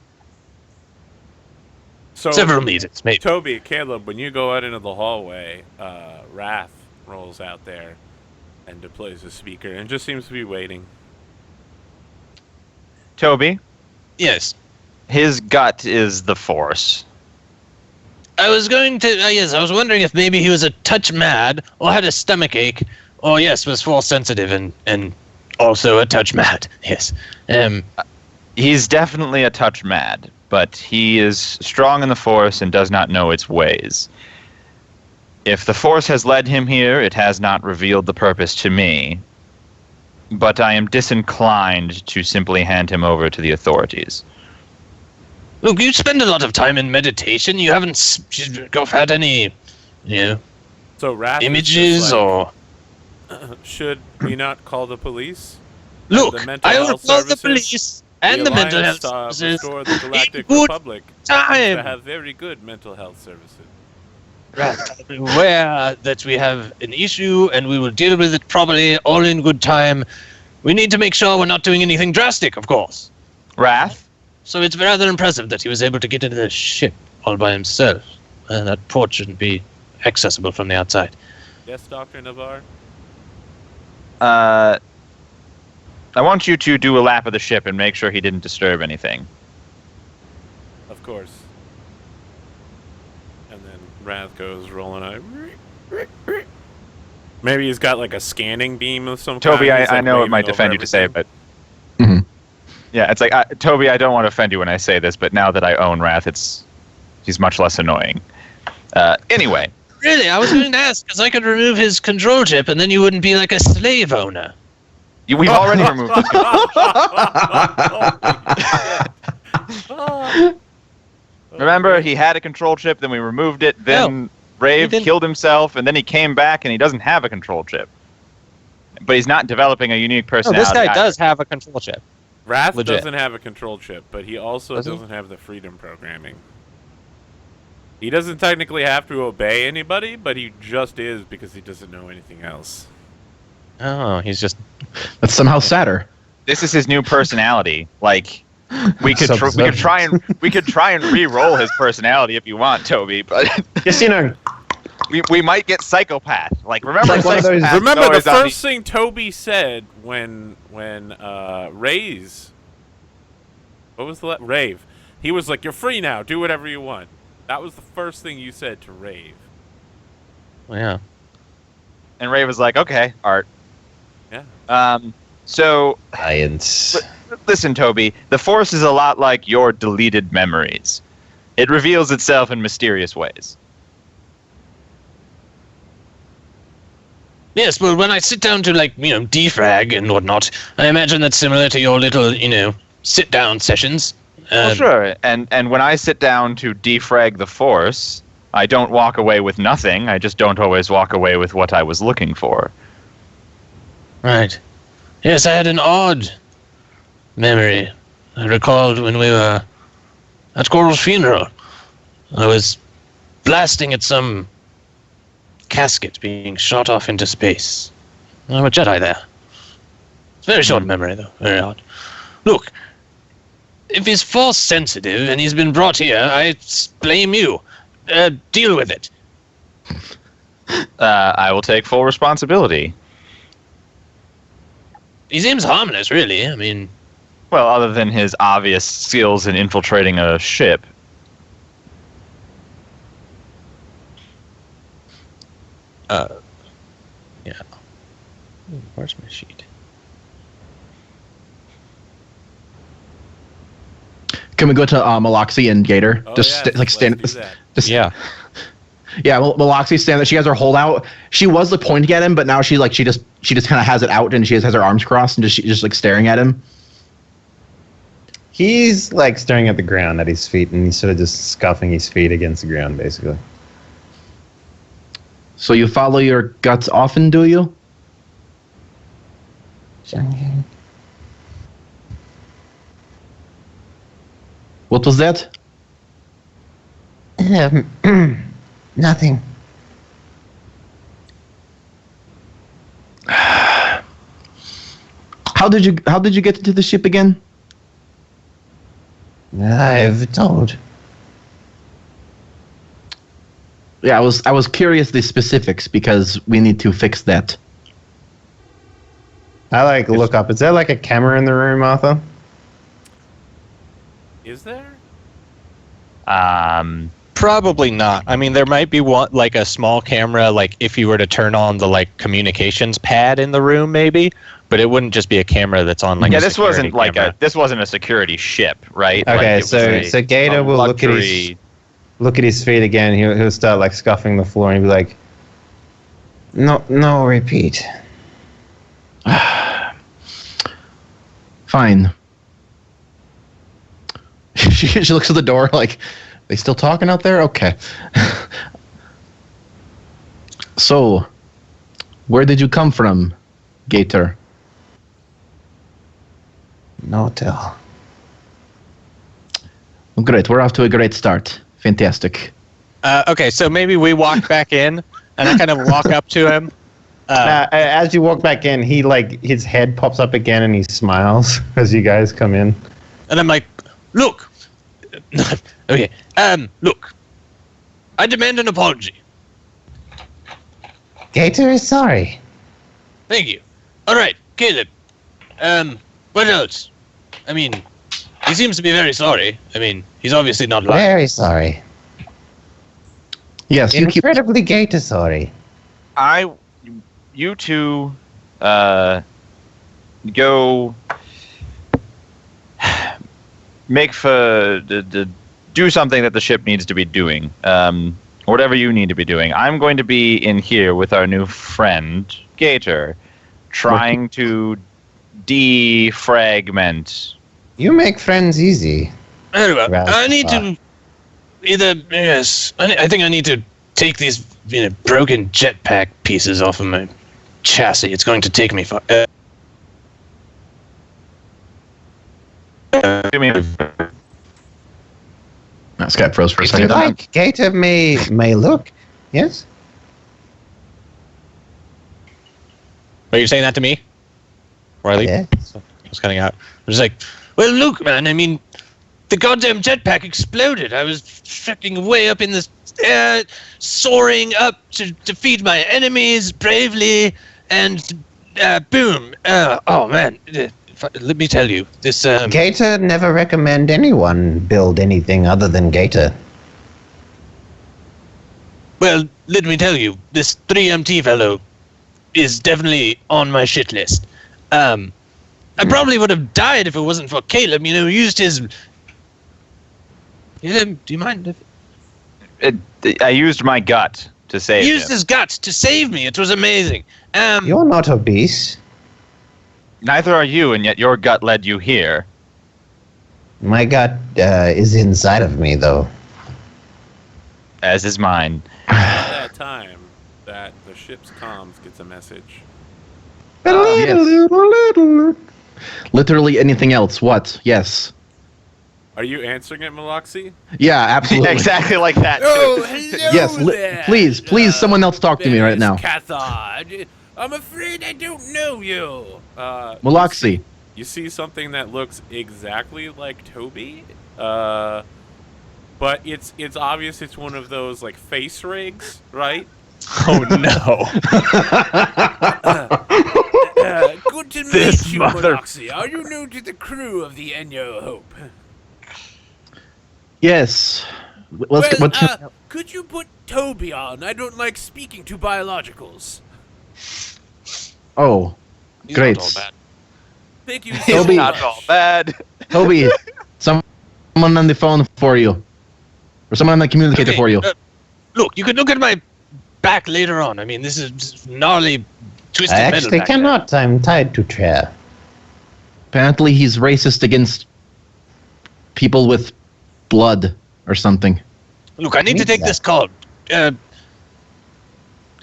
So, Several meters, maybe. Toby, Caleb, when you go out into the hallway, Wrath rolls out there and deploys a speaker and just seems to be waiting. Toby, Yes. his gut is the Force. I was going to. Yes, I was wondering if maybe he was a touch mad, or had a stomach ache, or yes, was force sensitive and also a touch mad. Yes. He's definitely a touch mad, but he is strong in the Force and does not know its ways. If the Force has led him here, it has not revealed the purpose to me. But I am disinclined to simply hand him over to the authorities. Look, you spend a lot of time in meditation. You haven't had any, So Wrath is images just like, or. should we not call the police? Look, the mental I will health call the services, police and the mental health Alliance, services restore the Galactic in good Republic to time. have very good mental health services. I'm aware that we have an issue and we will deal with it properly, all in good time. We need to make sure we're not doing anything drastic, of course. Wrath? So it's rather impressive that he was able to get into the ship all by himself. And that port shouldn't be accessible from the outside. Yes, Dr. Navarre? I want you to do a lap of the ship and make sure he didn't disturb anything. Of course. And then Wrath goes rolling out. Maybe he's got like a scanning beam of some Toby, kind. He's, I like, know it waving might over offend you to say it, everything. but... Mhm. Yeah, it's like, Toby, I don't want to offend you when I say this, but now that I own Wrath, he's much less annoying. Anyway. Really? I was going to ask, because I could remove his control chip and then you wouldn't be like a slave owner. We've already removed this. Remember, he had a control chip, then we removed it, then Rave didn't. killed himself, and then he came back and he doesn't have a control chip. But he's not developing a unique No, personality. this guy either. does have a control chip. Wrath Legit. doesn't have a control chip, but he also Does he? doesn't have the freedom programming. He doesn't technically have to obey anybody, but he just is because he doesn't know anything else. Oh, he's just That's somehow sadder. This is his new personality. Like, we could try and re-roll his personality if you want, Toby. But Just, we might get psychopath. Like, remember, Like one of those- Psychopath Remember, the always on first thing Toby said when Rave, he was like, "You're free now. Do whatever you want." That was the first thing you said to Rave. yeah. And Ray was like, "Okay, Art." Yeah. So Science. listen, Toby. The Force is a lot like your deleted memories. It reveals itself in mysterious ways. Yes, well, when I sit down to, defrag and whatnot, I imagine that's similar to your little, sit-down sessions. Well, sure. And when I sit down to defrag the Force, I don't walk away with nothing. I just don't always walk away with what I was looking for. Right. Yes, I had an odd memory I recalled when we were at Coral's funeral. I was blasting at some casket being shot off into space. I'm a Jedi there. It's a very short memory, though. Very odd. Look, if he's force sensitive and he's been brought here, I blame you. Deal with it. I will take full responsibility. He seems harmless, really. I mean, Well, other than his obvious skills in infiltrating a ship. Yeah. Where's my sheet? Can we go to Maloxy and Gator? Oh, Just yeah, stand. let's do that. Just, Yeah. Yeah, Maloxy stand there. She has her holdout. She was like pointing at him, but now she just kind of has it out and she just has her arms crossed and just like staring at him. He's like staring at the ground at his feet, and he's sort of just scuffing his feet against the ground, basically. So you follow your guts often, do you? What was that? Nothing. How did you get into the ship again? I've told. Yeah, I was curious the specifics because we need to fix that. I like look up. Is there like a camera in the room, Arthur? Is there? Probably not. I mean, there might be one, like a small camera, like if you were to turn on the like communications pad in the room, maybe. But it wouldn't just be a camera that's on like. Yeah, a this wasn't security like camera. this wasn't a security ship, right? Okay, Like, it was so Gator will luxury- look at his feet again. He'll start like scuffing the floor, and he'll be like, "No, repeat." Fine. She looks at the door like, they still talking out there? Okay. So, where did you come from, Gator? No tell. Oh, great, we're off to a great start. Fantastic. Okay, so maybe we walk back in, and I kind of walk up to him. As you walk back in, he like his head pops up again, and he smiles as you guys come in. and I'm like, look. Okay. Look. I demand an apology. Gator is sorry. Thank you. All right, Caleb. What else? I mean, he seems to be very sorry. I mean, he's obviously not lying. Very sorry. Yes, you keep. Incredibly Gator sorry. You two, go make for do something that the ship needs to be doing. Whatever you need to be doing. I'm going to be in here with our new friend Gator, trying to defragment. You make friends easy. Very well. Rather I need to either yes. I think I need to take these broken jetpack pieces off of my chassis. It's going to take me far. Do me a Skype froze for a If you second. like, Gator may look. Yes? Are you saying that to me? Riley? Yes. I was cutting out. I was like, well, look, man. I mean, the goddamn jetpack exploded. I was fucking way up in the air, soaring up to defeat my enemies bravely, and boom. Oh man. Let me tell you, this. Gator never recommend anyone build anything other than Gator. Well, let me tell you, this 3MT fellow is definitely on my shit list. I probably would have died if it wasn't for Caleb. You know, he used his. Yeah, do you mind if I used my gut to save he used him. his guts to save me? It was amazing. You're not obese. Neither are you, and yet your gut led you here. My gut is inside of me, though. As is mine. At that time, that the ship's comms gets a message. Yes. Literally anything else. What? Yes. Are you answering it, Maloxy? Yeah, absolutely. Exactly like that. Too. Oh, hello Yes, there, please, someone else talk to me right now. Cathod. I'm afraid I don't know you. Maloxy. You see something that looks exactly like Toby, but it's obvious it's one of those like face rigs, right? Oh no! Good to This meet you, mother- Maloxy. Are you new to the crew of the Enyo Hope? Yes. Could you put Toby on? I don't like speaking to biologicals. Oh, He's great. not all bad. Thank you so It's Toby. not much. all bad. Toby, someone on the phone for you. Or someone on the communicator Okay, for you. Look, you can look at my back later on. I mean, this is gnarly, twisted I metal actually back there. cannot. I'm tied to chair. Apparently he's racist against people with blood or something. Look, I need to Need take that. this call.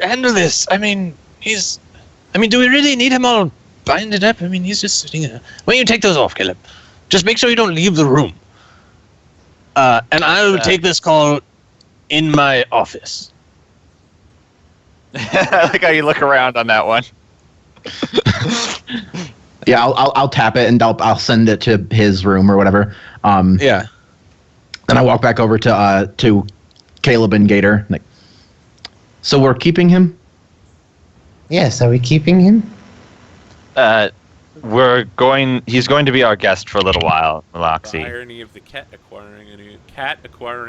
Handle this. I mean, do we really need him all binded up? I mean, he's just sitting there. Why don't you take those off, Caleb? Just make sure you don't leave the room. And I'll take this call in my office. I like how you look around on that one. Yeah, I'll tap it and I'll send it to his room or whatever. Yeah. Then I walk back over to Caleb and Gator. Like, so we're keeping him? Yes, are we keeping him? He's going to be our guest for a little while, The Maloxy. irony of the cat acquiring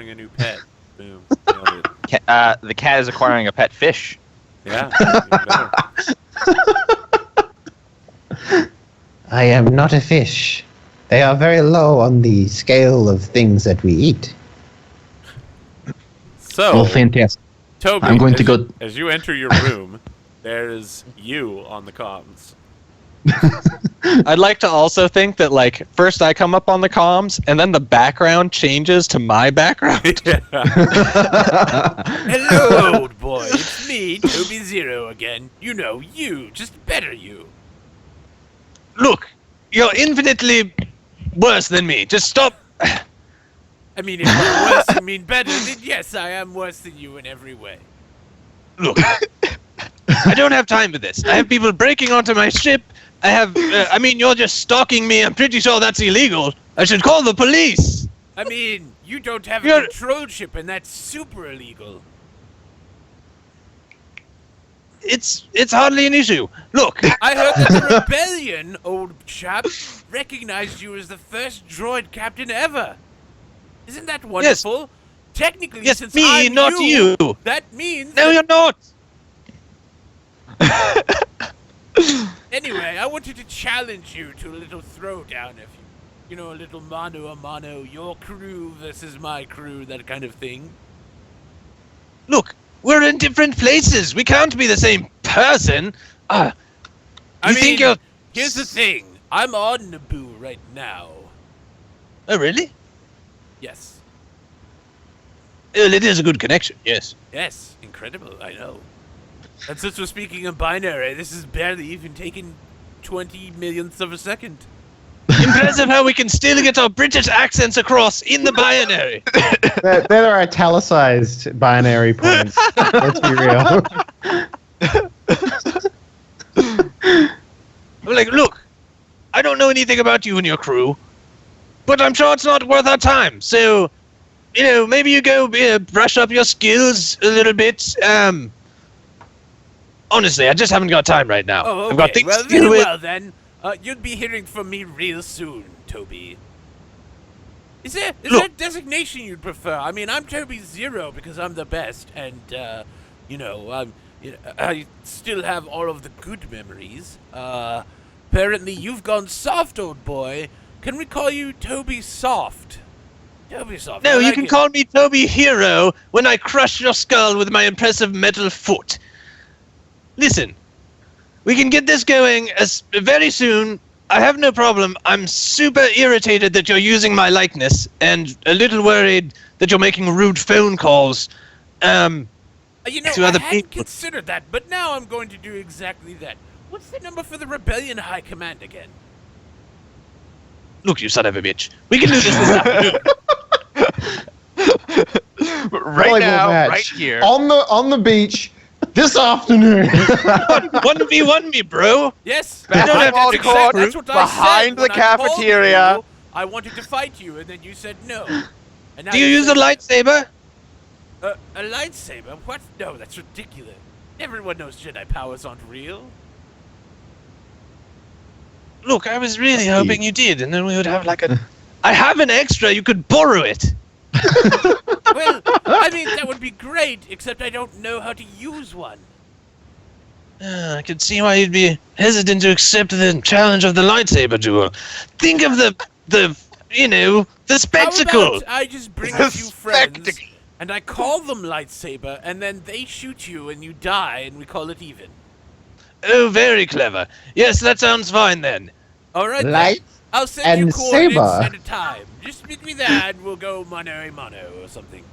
a new pet. Boom. Nailed it. The cat is acquiring a pet fish. Yeah. Even better. I am not a fish. They are very low on the scale of things that we eat. So, Oh, fantastic. Toby, I'm going to go. as you enter your room, there's you on the comms. I'd like to also think that like first I come up on the comms and then the background changes to my background. Hello, old boy. It's me, Toby Zero again. You know, you. Just better you. Look, you're infinitely worse than me. Just stop. I mean, if by worse you mean better, then yes, I am worse than you in every way. Look, I don't have time for this. I have people breaking onto my ship. I have, you're just stalking me. I'm pretty sure that's illegal. I should call the police. I mean, you don't have a You're- control ship, and that's super illegal. It's hardly an issue. Look, I heard that the rebellion, old chap, recognized you as the first droid captain ever. Isn't that wonderful? Technically, yes, since me, I'm not you. that means... No, that- you're not. Anyway, I wanted to challenge you to a little throwdown, if you know, a little mano a mano, your crew versus my crew, that kind of thing. Look, we're in different places. We can't be the same person. I You mean, think you're... here's the thing. I'm on Naboo right now. Oh, really? Yes. Well, it is a good connection, yes. Yes, incredible, I know. And since we're speaking in binary, this is barely even taking 20 millionths of a second. Impressive how we can still get our British accents across in the binary. There are italicized binary points. Let's be real. I'm like, look, I don't know anything about you and your crew, but I'm sure it's not worth our time. So, maybe you go brush up your skills a little bit. Honestly, I just haven't got time right now. Oh, okay. I've got things Well, to deal very with. well then. You'd be hearing from me real soon, Toby. Is there a designation you'd prefer? I mean, I'm Toby Zero because I'm the best, and I still have all of the good memories. Apparently, you've gone soft, old boy. Can we call you Toby Soft? Toby Soft. No, I you like can it. call me Toby Hero when I crush your skull with my impressive metal foot. Listen, we can get this going very soon. I have no problem. I'm super irritated that you're using my likeness and a little worried that you're making rude phone calls. You know, to other I hadn't people. considered that, but now I'm going to do exactly that. What's the number for the Rebellion High Command again? Look, you son of a bitch. We can do this afternoon. Right Volleyball now, match. right here. On the beach this afternoon. 1v1 me, bro. Yes, Basketball that's court that's what I behind said the when I told cafeteria. you I wanted to fight you, and then you said no. And now Do you use a saying- lightsaber? A lightsaber? What? No, that's ridiculous. Everyone knows Jedi powers aren't real. Look, I was really hoping you did, and then we would have like a... I have an extra, you could borrow it. Well, I mean, that would be great, except I don't know how to use one. I can see why you'd be hesitant to accept the challenge of the lightsaber duel. Think of the spectacle. How about I just bring a few friends, and I call them lightsaber, and then they shoot you, and you die, and we call it even. Oh, very clever. Yes, that sounds fine then. All right, then. Light I'll send you and coordinates saber. at a time. Just meet me there, and we'll go mano or something.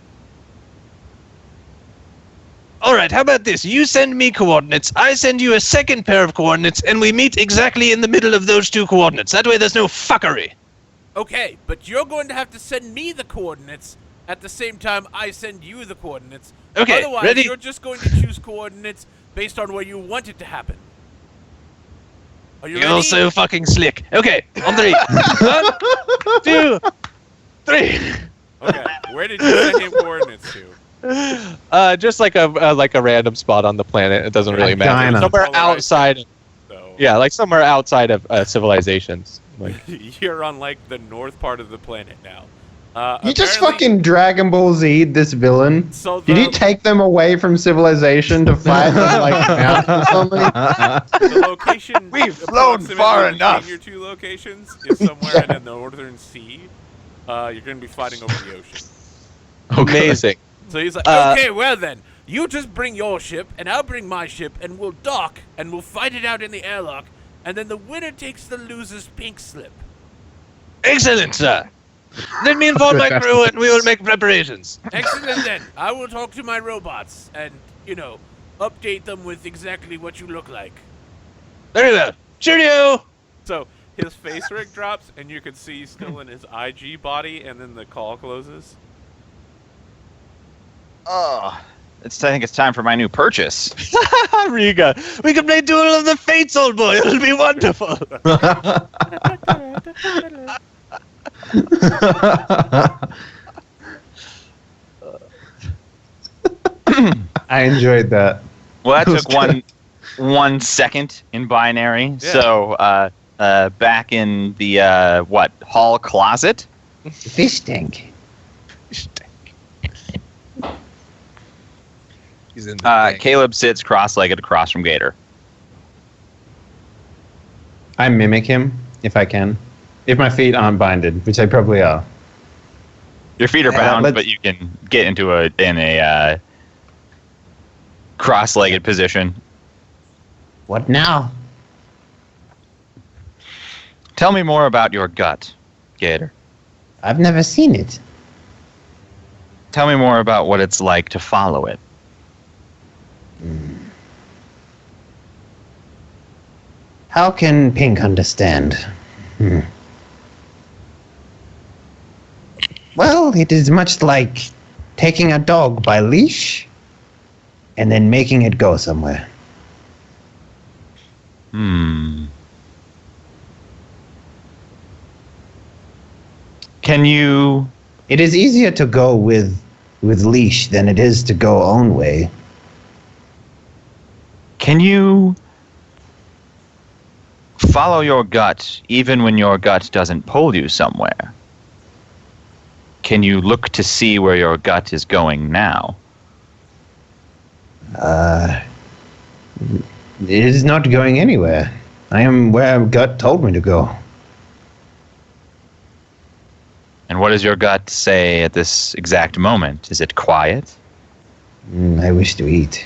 All right, how about this? You send me coordinates, I send you a second pair of coordinates, and we meet exactly in the middle of those two coordinates. That way there's no fuckery. Okay, but you're going to have to send me the coordinates at the same time I send you the coordinates. Okay, Otherwise, ready? you're just going to choose coordinates based on where you want it to happen. Are you You're ready? so fucking slick. Okay, on 3. 1, 2, 3. Okay, where did you send him coordinates to? Just like a random spot on the planet. It doesn't really matter. China. Somewhere All right. outside. So, Yeah, like somewhere outside of civilizations. Like, you're on like the north part of the planet now. You just apparently- fucking Dragon Ball Z this villain. So Did the- you take them away from civilization to fight them like a mountain or something? The location We've flown approximately far between enough. your two locations is somewhere in the northern sea. You're going to be fighting over the ocean. amazing. So he's like, Uh, okay, well then, you just bring your ship, and I'll bring my ship, and we'll dock, and we'll fight it out in the airlock, and then the winner takes the loser's pink slip. Excellent, sir. Let me inform my crew and we will make preparations. Excellent then. I will talk to my robots, and, update them with exactly what you look like. Very well. Cheerio! So his face rig drops, and you can see he's still in his IG body, and then the call closes. Oh, I think it's time for my new purchase. Riga, we can play Duel of the Fates, old boy. It'll be wonderful. I enjoyed that. Well, that took 1 second in binary. Yeah. So, back in the hall closet. Fish tank. He's in the Caleb sits cross-legged across from Gator. I mimic him if I can. If my feet aren't binded, which they probably are. Your feet are Yeah, bound, let's- but you can get into a cross-legged position. What now? Tell me more about your gut, Gator. I've never seen it. Tell me more about what it's like to follow it. How can Pink understand? Well, it is much like taking a dog by leash and then making it go somewhere. Can you... It is easier to go with leash than it is to go own way. Can you follow your gut even when your gut doesn't pull you somewhere? Can you look to see where your gut is going now? It is not going anywhere. I am where gut told me to go. And what does your gut say at this exact moment? Is it quiet? I wish to eat.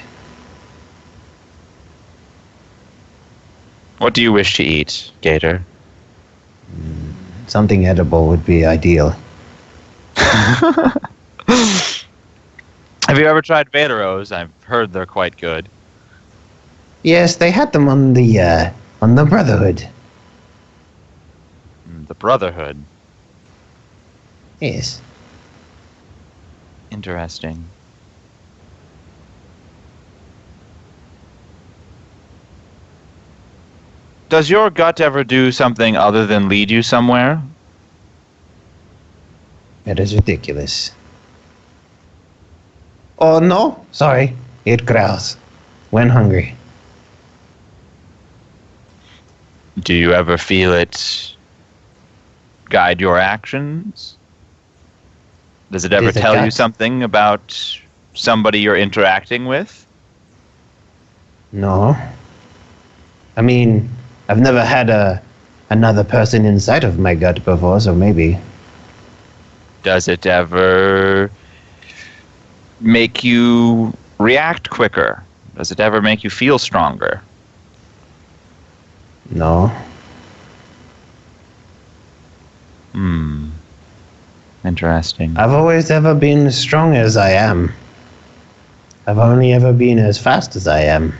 What do you wish to eat, Gator? Something edible would be ideal. Have you ever tried Vaderos? I've heard they're quite good. Yes, they had them on the Brotherhood. The Brotherhood. Yes. Interesting. Does your gut ever do something other than lead you somewhere? That is ridiculous. Oh, no. Sorry. It growls when hungry. Do you ever feel it guide your actions? Does it ever Is it tell you gut? something about somebody you're interacting with? No. I mean, I've never had another person inside of my gut before, so maybe. Does it ever make you react quicker? Does it ever make you feel stronger? No. Interesting. I've always ever been as strong as I am. I've only ever been as fast as I am.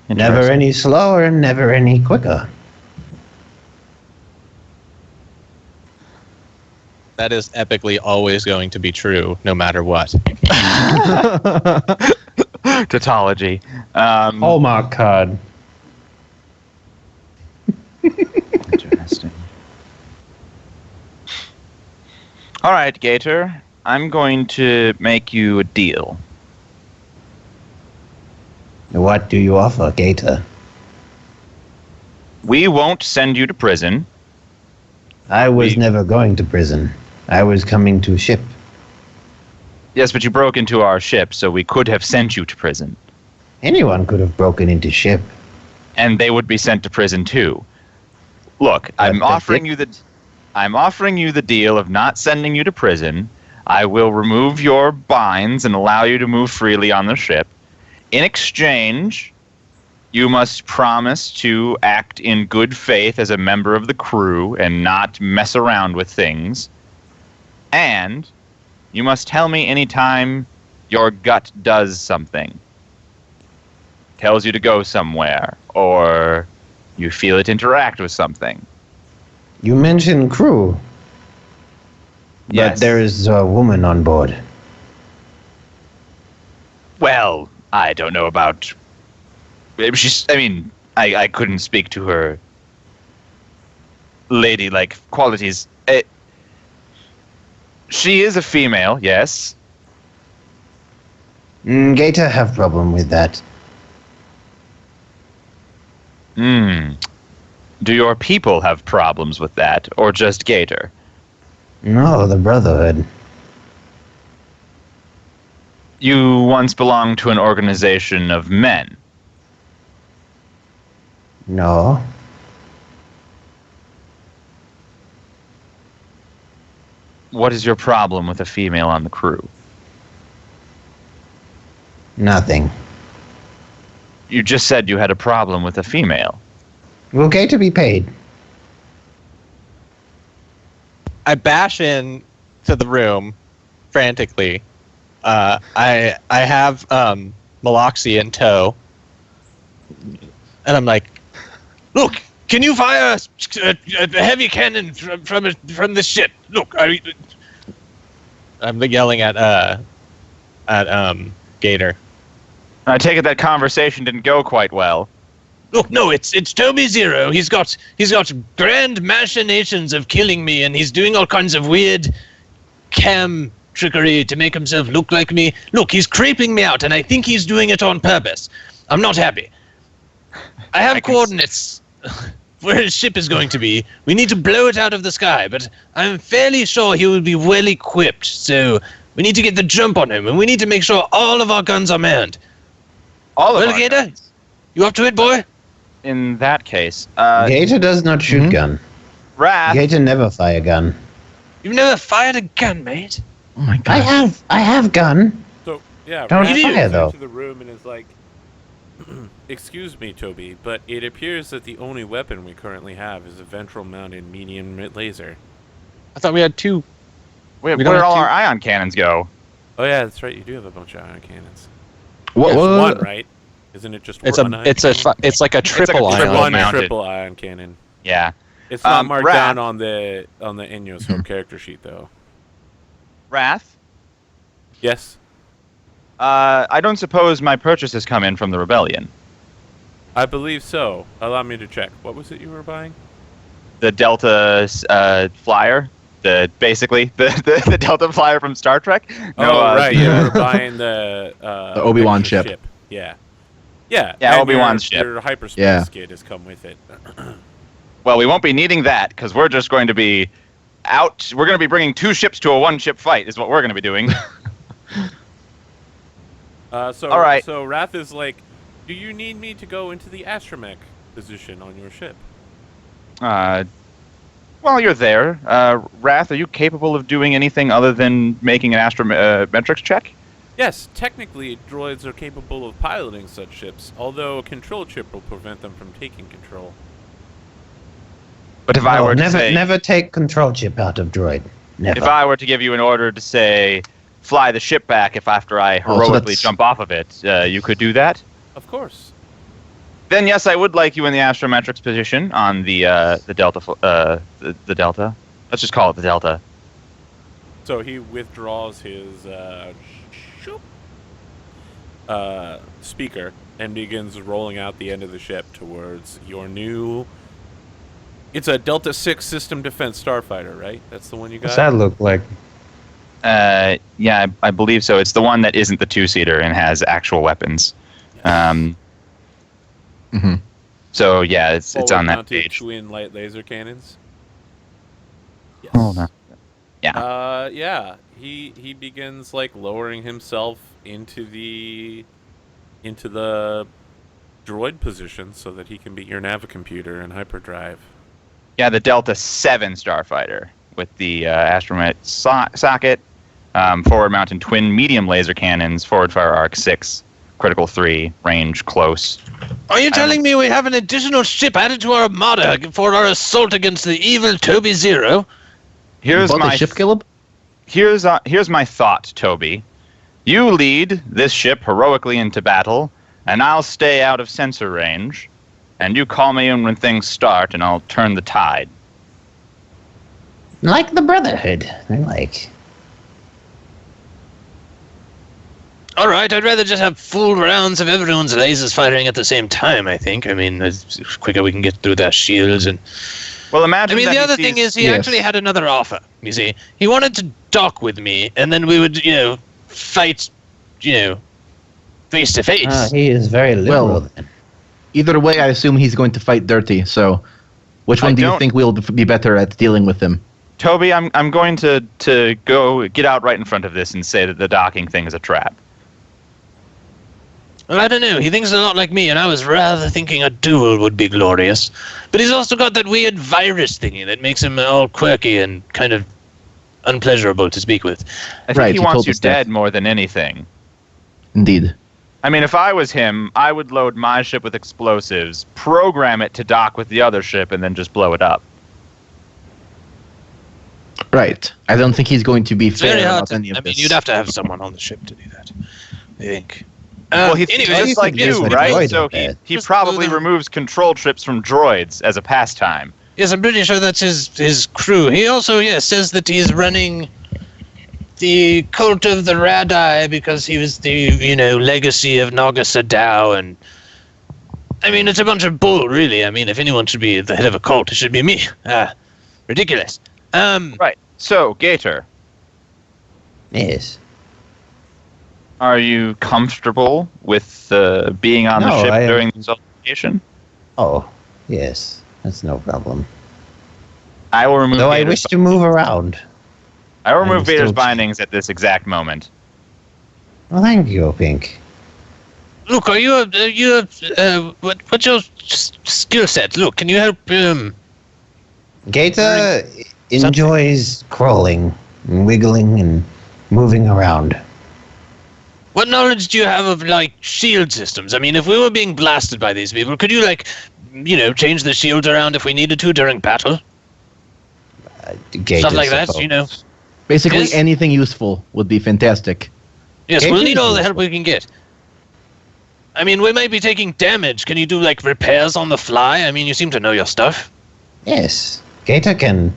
Never Interesting. any slower and never any quicker. That is epically always going to be true, no matter what. Tautology. Hallmark card. Interesting. All right, Gator. I'm going to make you a deal. What do you offer, Gator? We won't send you to prison. I was We- never going to prison. I was coming to ship. Yes, but you broke into our ship, so we could have sent you to prison. Anyone could have broken into ship. And they would be sent to prison too. Look, I'm But offering you the deal of not sending you to prison. I will remove your binds and allow you to move freely on the ship. In exchange, you must promise to act in good faith as a member of the crew and not mess around with things. And you must tell me anytime your gut does something. Tells you to go somewhere, or you feel it interact with something. You mentioned crew. But Yes. there is a woman on board. Well, I don't know about. I couldn't speak to her ladylike qualities. She is a female, yes. Gator have problem with that. Do your people have problems with that, or just Gator? No, the Brotherhood. You once belonged to an organization of men. No. What is your problem with a female on the crew? Nothing. You just said you had a problem with a female. Will Gator be paid? I bash in to the room frantically. I have Maloxy in tow, and I'm like, "Look, can you fire a heavy cannon from the ship? Look, I'm yelling at Gator. I take it that conversation didn't go quite well. Look, no, it's Toby Zero. He's got grand machinations of killing me, and he's doing all kinds of weird cam trickery to make himself look like me. Look, he's creeping me out, and I think he's doing it on purpose. I'm not happy. I have coordinates where his ship is going to be. We need to blow it out of the sky, but I'm fairly sure he will be well equipped, so we need to get the jump on him, and we need to make sure all of our guns are manned. All of Well, our Gator, guns. you up to it, boy? In that case, Gator does not shoot gun. Wrath. Gator never fire gun. You've never fired a gun, mate? Oh my god. I have gun. So yeah, Don't Raph fire, goes though. into the room and is like, "Excuse me, Toby, but it appears that the only weapon we currently have is a ventral-mounted medium laser." I thought we had two. Where We did don't all have our ion cannons go? Oh yeah, that's right. You do have a bunch of ion cannons. What? Yes, what? one, right? Isn't it just It's one a ion? it's like a triple like a ion. one mounted. triple ion cannon. Yeah. It's not marked Wrath. down on the Enyo's home character sheet though. Wrath. Yes. I don't suppose my purchase has come in from the rebellion. I believe so. Allow me to check. What was it you were buying? The Delta flyer. Basically the Delta flyer from Star Trek. Right. You the, were buying the Obi-Wan extra ship. Yeah. Yeah. Yeah, and Obi-Wan's ship. Your hyperspace Yeah. skid has come with it. Well, we won't be needing that because we're just going to be out. We're going to be bringing 2 ships to a 1-ship fight. Is what we're going to be doing. All right. So Wrath is like, do you need me to go into the astromech position on your ship? While you're there, Wrath, are you capable of doing anything other than making an astrometrics check? Yes, technically, droids are capable of piloting such ships, although a control chip will prevent them from taking control. But if I were to say, never take control chip out of droid. Never. if I were to give you an order to say, fly the ship back if after I so heroically that's- jump off of it, you could do that? Of course. Then yes, I would like you in the astrometrics position on the Delta. The Delta. Let's just call it the Delta. So he withdraws his speaker and begins rolling out the end of the ship towards your new... It's a Delta 6 System Defense Starfighter, right? That's the one you got? What's that look like? Yeah, I believe so. It's the one that isn't the 2-seater and has actual weapons. So yeah, it's on that Forward-mounted page. twin light laser cannons. Yes. Hold on. Yeah. Yeah. He begins like lowering himself into the droid position so that he can be your navicomputer and hyperdrive. Yeah, the Delta 7 Starfighter with the astromech socket, forward-mounted twin medium laser cannons, forward fire arc 6, critical 3, range close. Are you telling me we have an additional ship added to our armada for our assault against the evil Toby Zero? Here's Bought my the ship, Caleb? here's my thought, Toby. You lead this ship heroically into battle, and I'll stay out of sensor range. And you call me in when things start, and I'll turn the tide. Like the Brotherhood. I like. All right, I'd rather just have full rounds of everyone's lasers firing at the same time, I think. I mean, the quicker we can get through their shields. And Well, I imagine. mean, that the he other sees- thing is he Yes. actually had another offer, you see. He wanted to dock with me, and then we would, fight, face to face. He is very liberal. Well, then. Either way, I assume he's going to fight dirty. So, which one do you don't- think will be better at dealing with him? Toby, I'm going to go get out right in front of this and say that the docking thing is a trap. Well, I don't know. He thinks a lot like me, and I was rather thinking a duel would be glorious. But he's also got that weird virus thingy that makes him all quirky and kind of unpleasurable to speak with. I think Right, he he wants told you us that. dead more than anything. Indeed. I mean, if I was him, I would load my ship with explosives, program it to dock with the other ship, and then just blow it up. Right. I don't think he's going to be It's very fair hard about to... any of I mean, this. you'd have to have someone on the ship to do that, I think. Well, he's anyway, just like yes, you, but right? droid So is bad. he Just probably do them. removes control trips from droids as a pastime. Yes, I'm pretty sure that's his crew. He also, says that he's running the cult of the Radai because he was the, legacy of Naga Sadao, and I mean, it's a bunch of bull, really. I mean, if anyone should be the head of a cult, it should be me. Ridiculous. Right. So, Gator, Yes. are you comfortable with being on the No, ship I am- during this altercation? Oh, yes. That's no problem. I will remove. Though I Vader's wish to move around. I will remove I'm Vader's still- bindings at this exact moment. Well, thank you, Pink. Look, what's your skill set? Look, can you help, Gator enjoys crawling, and wiggling, and moving around. what knowledge do you have of, shield systems? I mean, if we were being blasted by these people, could you, change the shields around if we needed to during battle? Gator Stuff like that, suppose. Basically, Yes. anything useful would be fantastic. Yes, we'll Gator's need all the useful. help we can get. I mean, we might be taking damage. Can you do, like, repairs on the fly? I mean, you seem to know your stuff. Yes. Gator can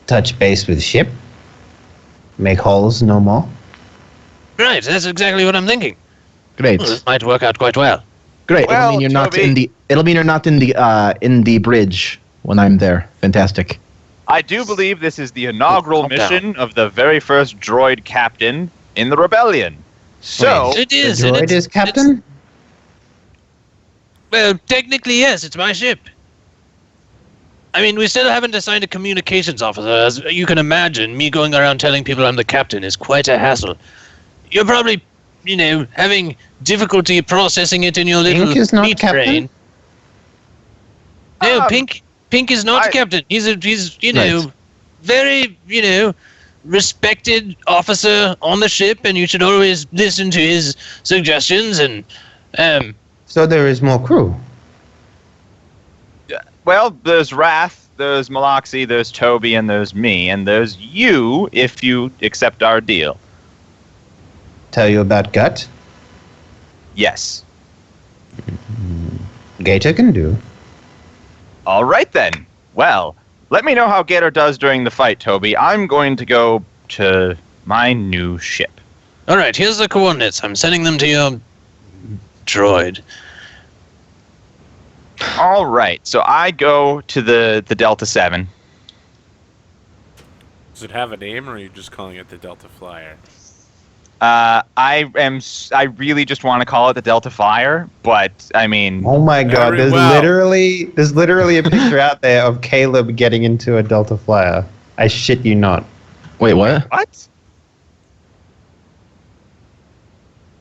touch base with ship. Make holes no more. Right, that's exactly what I'm thinking. Great. Well, this might work out quite well. Great. Well, It'll mean you're not Toby- in the. It'll mean you're not in the bridge when I'm there. Fantastic. I do believe this is the inaugural Calm down. mission of the very first droid captain in the rebellion. So, It is. The and droid it's- is captain? Well, technically, yes, it's my ship. I mean, we still haven't assigned a communications officer. As you can imagine, me going around telling people I'm the captain is quite a hassle. You're probably, having difficulty processing it in your little Pink is not meat captain? brain. No, Um, Pink is not I- captain. He's Right. very, respected officer on the ship, and you should always listen to his suggestions. And So there is more crew. well, there's Wrath, there's Maloxy, there's Toby, and there's me, and there's you if you accept our deal. Tell you about Gut? Yes. Gator can do. All right then. Well, let me know how Gator does during the fight, Toby. I'm going to go to my new ship. all right, here's the coordinates. I'm sending them to your droid. All right. So I go to the Delta 7. Does it have a name, or are you just calling it the Delta Flyer? I really just want to call it the Delta Flyer, but I mean, Oh my god, Very there's well. literally a picture out there of Caleb getting into a Delta Flyer. I shit you not. Wait, what? what?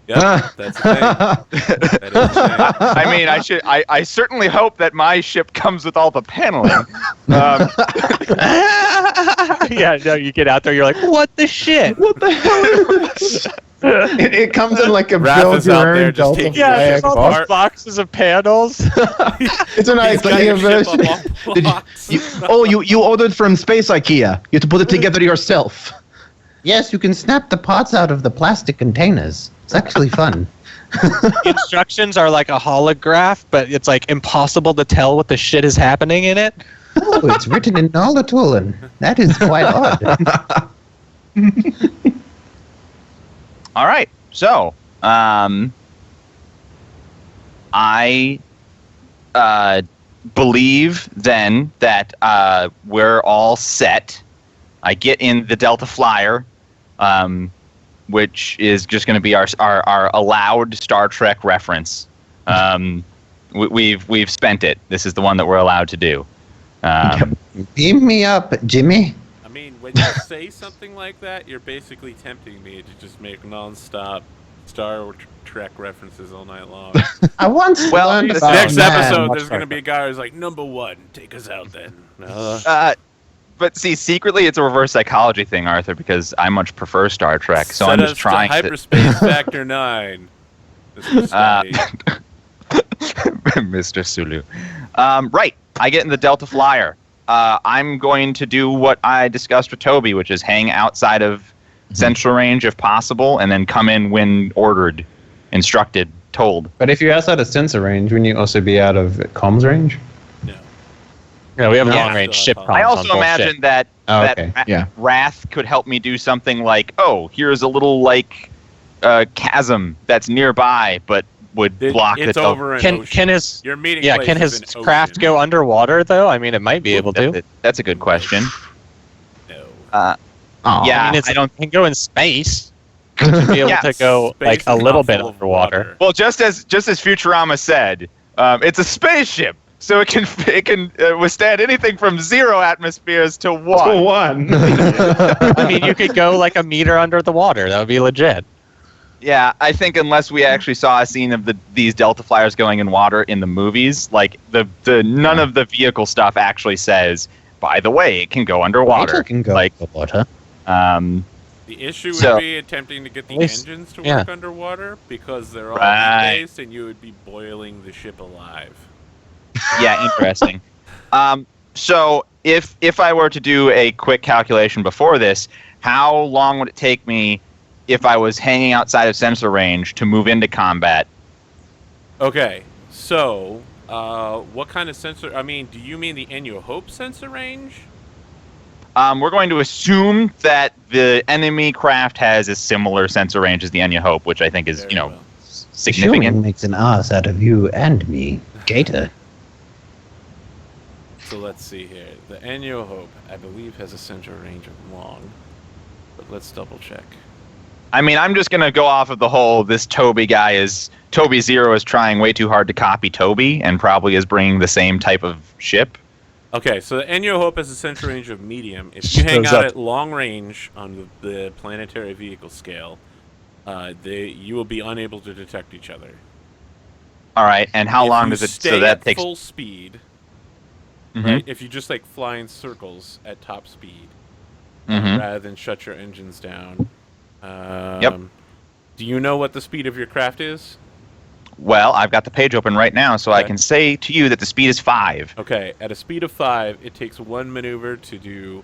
Yeah, that's the thing. That is the thing. I mean, I certainly hope that my ship comes with all the paneling. Yeah, no, you get out there, you're like, what the shit? What the hell is this? It comes in like a Raph build is out your there own just Delta taking Yeah, Flyer there's all Apart. those boxes of panels. It's an He's got IKEA your ship version. up on Did blocks. you ordered from Space IKEA. You have to put it together yourself. Yes, you can snap the parts out of the plastic containers. It's actually fun. Instructions are like a holograph, but it's like impossible to tell what the shit is happening in it. Oh, it's written in Nolatulan. That is quite odd. All right. So, I believe then that we're all set. I get in the Delta Flyer, which is just going to be our allowed Star Trek reference. We've spent it. This is the one that we're allowed to do. Beam me up, Jimmy. I mean, when you say something like that, you're basically tempting me to just make non-stop Star Trek references all night long. I once Well, learned this about Next man. episode, there's going to be a guy who's like, "Number one, take us out then." But see, secretly, it's a reverse psychology thing, Arthur, because I much prefer Star Trek. So Set I'm just us to trying to. Hyperspace Factor 9. Mr. Scotty. Mr. Sulu. Right. I get in the Delta Flyer. I'm going to do what I discussed with Toby, which is hang outside of Central Range if possible, and then come in when ordered, instructed, told. But if you're outside of sensor range, wouldn't you also be out of comms range? Yeah, we have Yeah. long-range ship comms I on also both imagine ships. that Oh, that okay. Yeah. Wrath could help me do something like, oh, here's a little chasm that's nearby, but would block It's the over an Can ocean. his Your meeting yeah place can is his an craft ocean. go underwater though? I mean, it might be able to. That's a good question. No. Aw. Yeah, I mean, I don't. it can go in space. It should be able Yeah, to go Space like a is little not bit full of underwater. Well, just as Futurama said, it's a spaceship, so it can withstand anything from 0 atmospheres to 1. One. I mean, you could go like a meter under the water. That would be legit. Yeah, I think unless we actually saw a scene of these Delta Flyers going in water in the movies, like the none of the vehicle stuff actually says, by the way, it can go underwater. Gator can go like, underwater. The issue would So- be attempting to get the At least- engines to yeah. work underwater because they're all Right. based, and you would be boiling the ship alive. Yeah, interesting. So if I were to do a quick calculation before this, how long would it take me if I was hanging outside of sensor range to move into combat. Okay, so what kind of sensor? I mean, do you mean the In Your Hope sensor range? We're going to assume that the enemy craft has a similar sensor range as the Enya Hope, which I think is, Very well. significant. Showing makes an ass out of you and me, Gator. So let's see here. The In Your Hope, I believe, has a sensor range of long, but let's double check. I mean, I'm just going to go off of the whole, this Toby guy is, Toby Zero is trying way too hard to copy Toby and probably is bringing the same type of ship. Okay, so the In Your Hope has a sensor range of medium. If you hang out at long range on the planetary vehicle scale, you will be unable to detect each other. All right, and how If long you does it? stay So that at takes. full speed, Mhm. right? If you just like fly in circles at top speed, Mhm. rather than shut your engines down. Yep. Do you know what the speed of your craft is? Well, I've got the page open right now, so I Okay. can say to you that the speed is 5. Okay, at a speed of 5, it takes one maneuver to do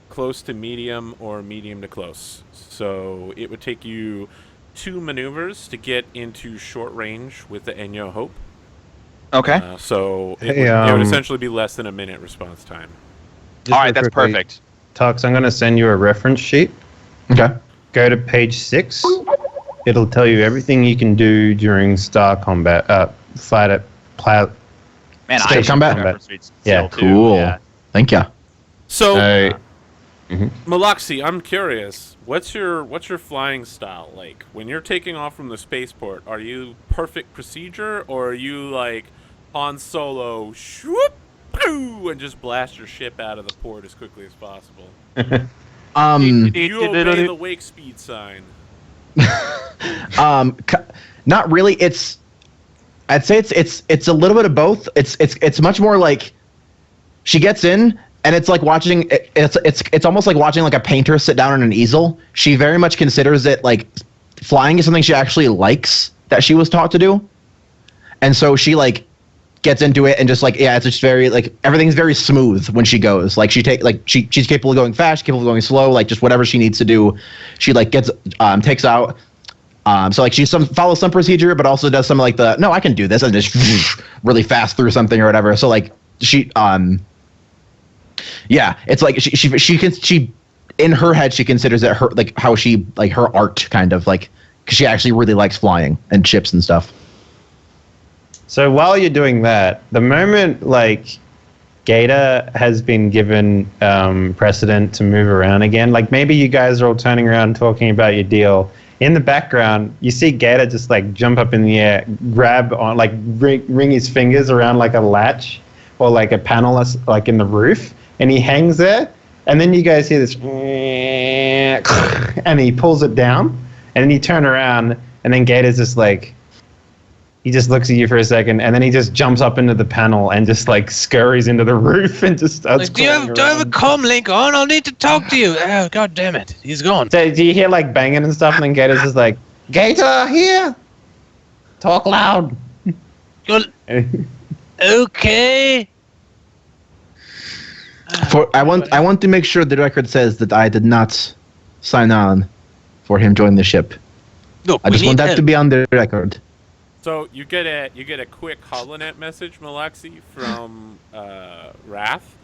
close to medium or medium to close. So it would take you 2 maneuvers to get into short range with the In Your Hope. Okay. So it, Hey, it would essentially be less than a minute response time. Just All right, real that's quickly, perfect. Tux, I'm going to send you a reference sheet. Okay. Go to page 6. It'll tell you everything you can do during star combat, fight at Man, Stage I should combat. have reference reads Yeah, still, too. Cool. Yeah. Thank you. So, mhm. Malaxi, I'm curious. What's your flying style like? When you're taking off from the spaceport, are you perfect procedure, or are you like Han Solo, shoop, poo, and just blast your ship out of the port as quickly as possible? Do you obey the wake speed sign? Not really. I'd say it's a little bit of both. It's much more like she gets in and it's like watching it's almost like watching like a painter sit down on an easel. She very much considers it like flying is something she actually likes that she was taught to do. And so she like gets into it and just like, yeah, it's just very like everything's very smooth when she goes. Like she's capable of going fast, capable of going slow, like just whatever she needs to do. She like gets takes out. So like she follows some procedure, but also does some like I can do this and just really fast through something or whatever. So like she yeah, it's like she in her head she considers it her like how she like her art kind of like because she actually really likes flying and ships and stuff. So while you're doing that, the moment like Gator has been given precedent to move around again, like maybe you guys are all turning around talking about your deal. In the background, you see Gator just like jump up in the air, grab on like ring his fingers around like a latch or like a panel like in the roof, and he hangs there. And then you guys hear this, and he pulls it down, and then you turn around, and then Gator's just like. He just looks at you for a second, and then he just jumps up into the panel and just like scurries into the roof and just starts. Like, do I have a comm link on? I'll need to talk to you. Oh, God damn it. He's gone. So do you hear like banging and stuff? And then Gator's just like, Gator, here! Talk loud. Okay. I want to make sure the record says that I did not sign on for him joining the ship. Look, I just want that to be on the record. So you get a quick holonet message, Malaxi, from Wrath,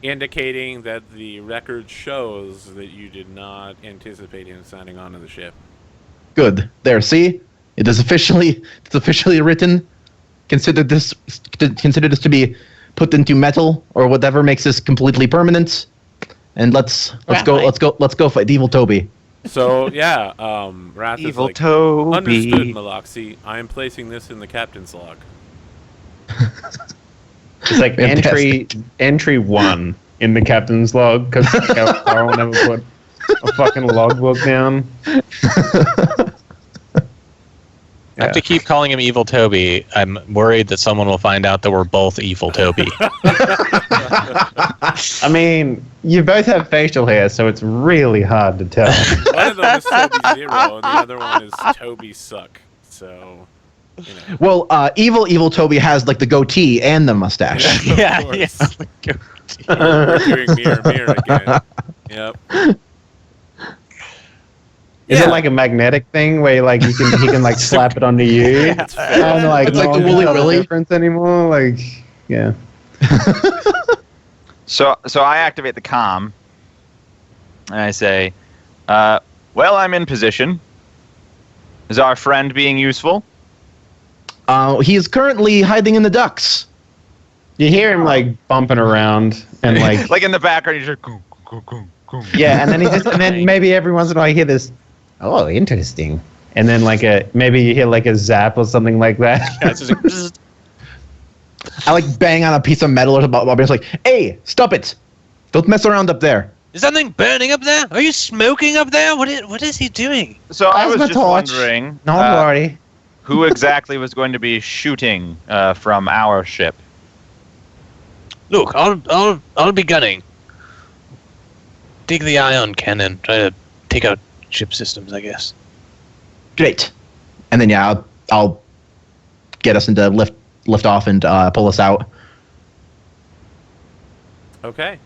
indicating that the record shows that you did not anticipate him signing on to the ship. Good. There, see? It's officially written. Consider this to be put into metal or whatever makes this completely permanent. And let's go fight evil Toby. So yeah, Wrath is Evil like, Toby. understood, Malaxi. I am placing this in the captain's log. It's like entry 1 in the captain's log because Carl never put a fucking logbook down. I have to keep calling him Evil Toby. I'm worried that someone will find out that we're both Evil Toby. I mean, you both have facial hair, so it's really hard to tell. One of them is Toby Zero, and the other one is Toby Suck. So, you know. Well, evil Toby has like the goatee and the mustache. yeah. We're doing mirror again. Yep. Is it like a magnetic thing where like he can like slap it onto you? And like It's like the no one Wooly can tell the Willy. difference anymore? Like, yeah. So I activate the comm, and I say, well, I'm in position. Is our friend being useful? He is currently hiding in the ducks. You hear him like bumping around and like Like in the background, you just goom, goom, goom, goom. yeah, and then maybe every once in a while you hear this. Oh, interesting. And then like maybe you hear like a zap or something like that. I like bang on a piece of metal or something. I'm just like, hey, stop it! Don't mess around up there. Is something burning up there? Are you smoking up there? What is he doing? So I was Plasma just torch. wondering Don't worry. who exactly was going to be shooting from our ship. Look, I'll be gunning. Dig the ion cannon. Try to take out ship systems, I guess. Great. And then yeah, I'll get us into lift off and pull us out. Okay.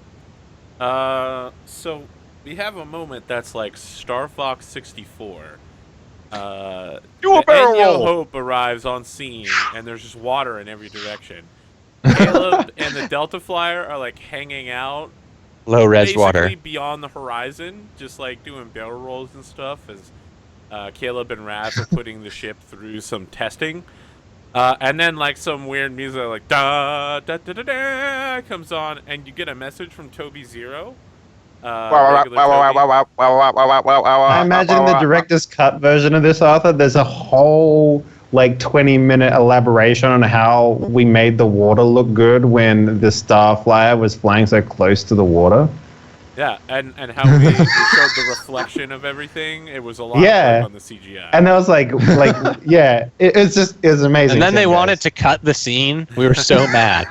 So we have a moment that's like Star Fox 64. Do a the barrel Ennio roll. Hope arrives on scene, and there's just water in every direction. Caleb and the Delta Flyer are like hanging out Low res basically water. beyond the horizon, just like doing barrel rolls and stuff as Caleb and Raph are putting the ship through some testing. And then like some weird music like da da da da da comes on, and you get a message from Toby Zero. I imagine in the director's cut version of this, Arthur, there's a whole like 20-minute elaboration on how we made the water look good when the Starflyer was flying so close to the water. Yeah, and how we showed the reflection of everything. It was a lot Yeah. on the CGI. And that was like yeah, it was amazing. And then they guys. wanted to cut the scene. We were so mad.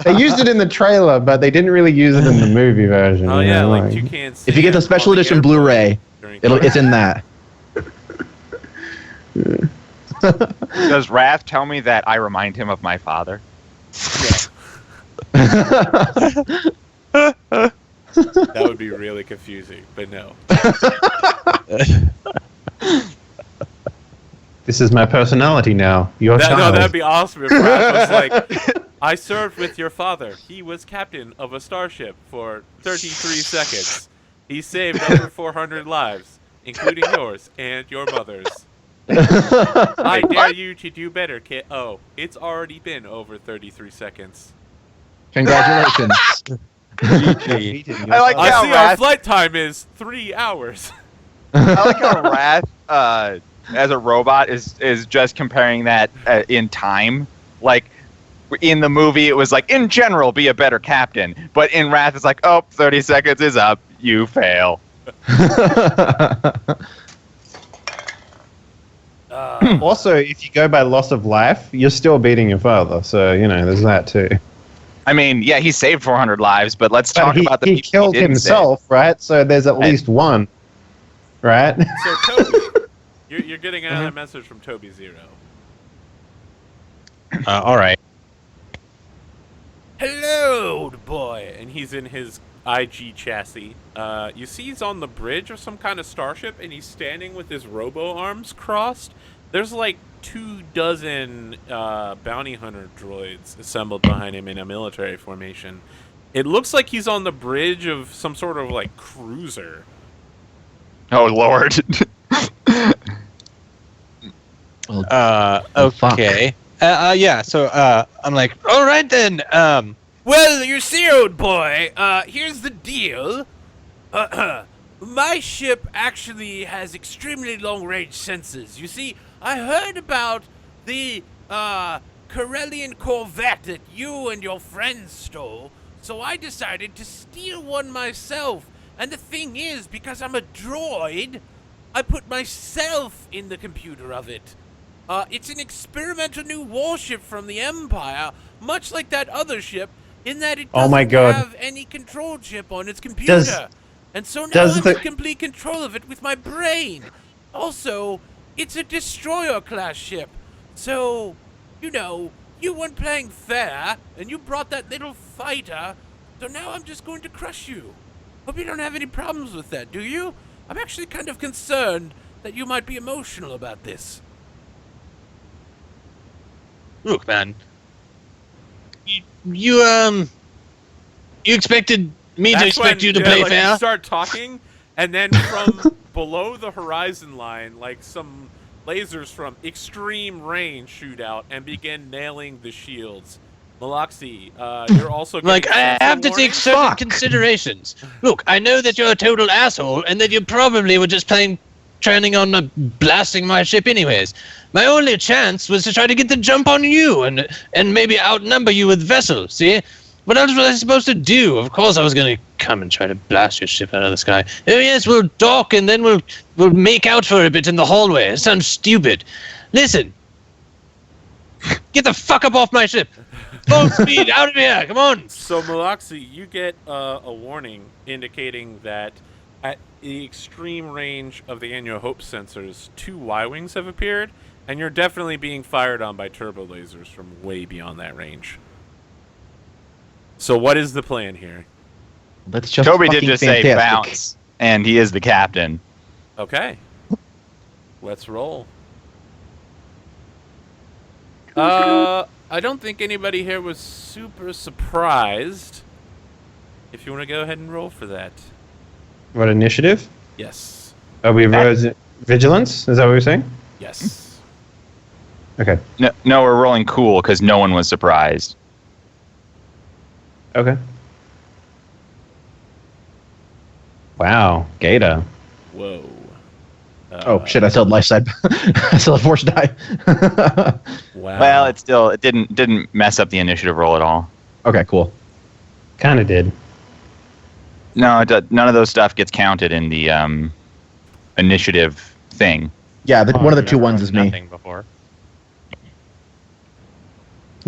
They used it in the trailer, but they didn't really use it in the movie version. Oh you yeah, know, like you can't see If you get the it special on the edition airplane Blu-ray, during it's in that. Does Raph tell me that I remind him of my father? That would be really confusing, but no. This is my personality now. Your No, child. that'd be awesome if Raph was like, I served with your father. He was captain of a starship for 33 seconds. He saved over 400 lives, including yours and your mother's. I dare you to do better, kid. Oh, it's already been over 33 seconds. Congratulations. I like I how see our Raph, flight time is 3 hours. I like how Raph as a robot is just comparing that in time. Like in the movie, it was like, in general, be a better captain. But in Wrath, it's like, oh, 30 seconds is up. You fail. Also, if you go by loss of life, you're still beating your father. So, you know, there's that too. I mean, yeah, he saved 400 lives, but let's talk But about the he people killed he didn't himself, right? So there's at least one, right? So, Toby, you're getting another message from Toby Zero. All right. Hello, boy! And he's in his IG chassis. You see he's on the bridge of some kind of starship, and he's standing with his robo arms crossed. There's like 24 bounty hunter droids assembled behind him in a military formation. It looks like he's on the bridge of some sort of like cruiser. Oh, Lord. Okay. Yeah. So I'm like, all right then. Well, you see, old boy, here's the deal. My ship actually has extremely long-range sensors. You see, I heard about the Corellian Corvette that you and your friends stole, so I decided to steal one myself. And the thing is, because I'm a droid, I put myself in the computer of it. It's an experimental new warship from the Empire, much like that other ship, in that it Oh doesn't my God. have any control chip on its computer. And so now does I'm the- in complete control of it with my brain. Also, it's a destroyer-class ship. So, you know, you weren't playing fair, and you brought that little fighter, so now I'm just going to crush you. Hope you don't have any problems with that, do you? I'm actually kind of concerned that you might be emotional about this. Look, man. You expected me to expect you to play like, fair? You start talking, and then from below the horizon line, like some lasers from extreme range shoot out and begin nailing the shields. Malaxi, you're also getting Like, I have to take warnings. certain considerations. Look, I know that you're a total asshole, and that you probably were just planning on blasting my ship anyways. My only chance was to try to get the jump on you, and maybe outnumber you with vessels, see? What else was I supposed to do? Of course I was going to come and try to blast your ship out of the sky. Oh yes, we'll dock, and then we'll make out for a bit in the hallway. It sounds stupid. Listen. Get the fuck up off my ship. Full speed, out of here, come on! So, Malaxi, you get a warning indicating that at the extreme range of the Annual Hope sensors, 2 Y-Wings have appeared, and you're definitely being fired on by turbo lasers from way beyond that range. So what is the plan here? That's just Toby did fucking just say fantastic. bounce, and he is the captain. Okay. Let's roll. I don't think anybody here was super surprised. If you want to go ahead and roll for that. What, initiative? Yes. Are we vigilance? Is that what we're saying? Yes. Okay. No, we're rolling cool because no one was surprised. Okay. Wow, Gator. Whoa. Oh shit! I still had life side. I still had force die. Wow. Well, it didn't mess up the initiative roll at all. Okay, cool. Kind of did. No, none of those stuff gets counted in the initiative thing. Yeah, one of the two Never ones rolled is me. nothing before.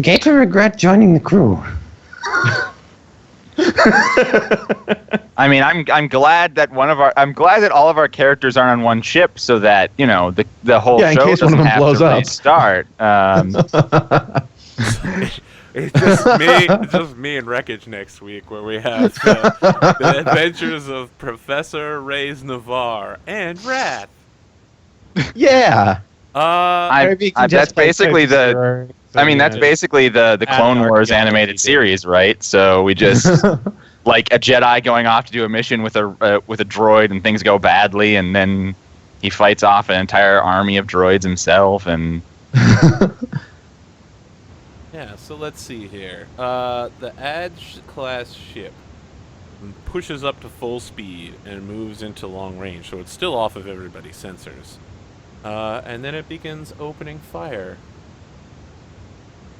Gator regret joining the crew. I mean, I'm glad that I'm glad that all of our characters aren't on one ship, so that the whole Yeah, in show case one doesn't of them have blows to up. restart. It's just me and Wreckage next week, where we have the adventures of Professor Reyes Navarre and Wrath. Yeah. That's basically the. I mean, that's basically the Clone Wars animated series, right? So we just like a Jedi going off to do a mission with a droid, and things go badly, and then he fights off an entire army of droids himself, and. Yeah, so let's see here. The Adge class ship pushes up to full speed and moves into long range, so it's still off of everybody's sensors. And then it begins opening fire.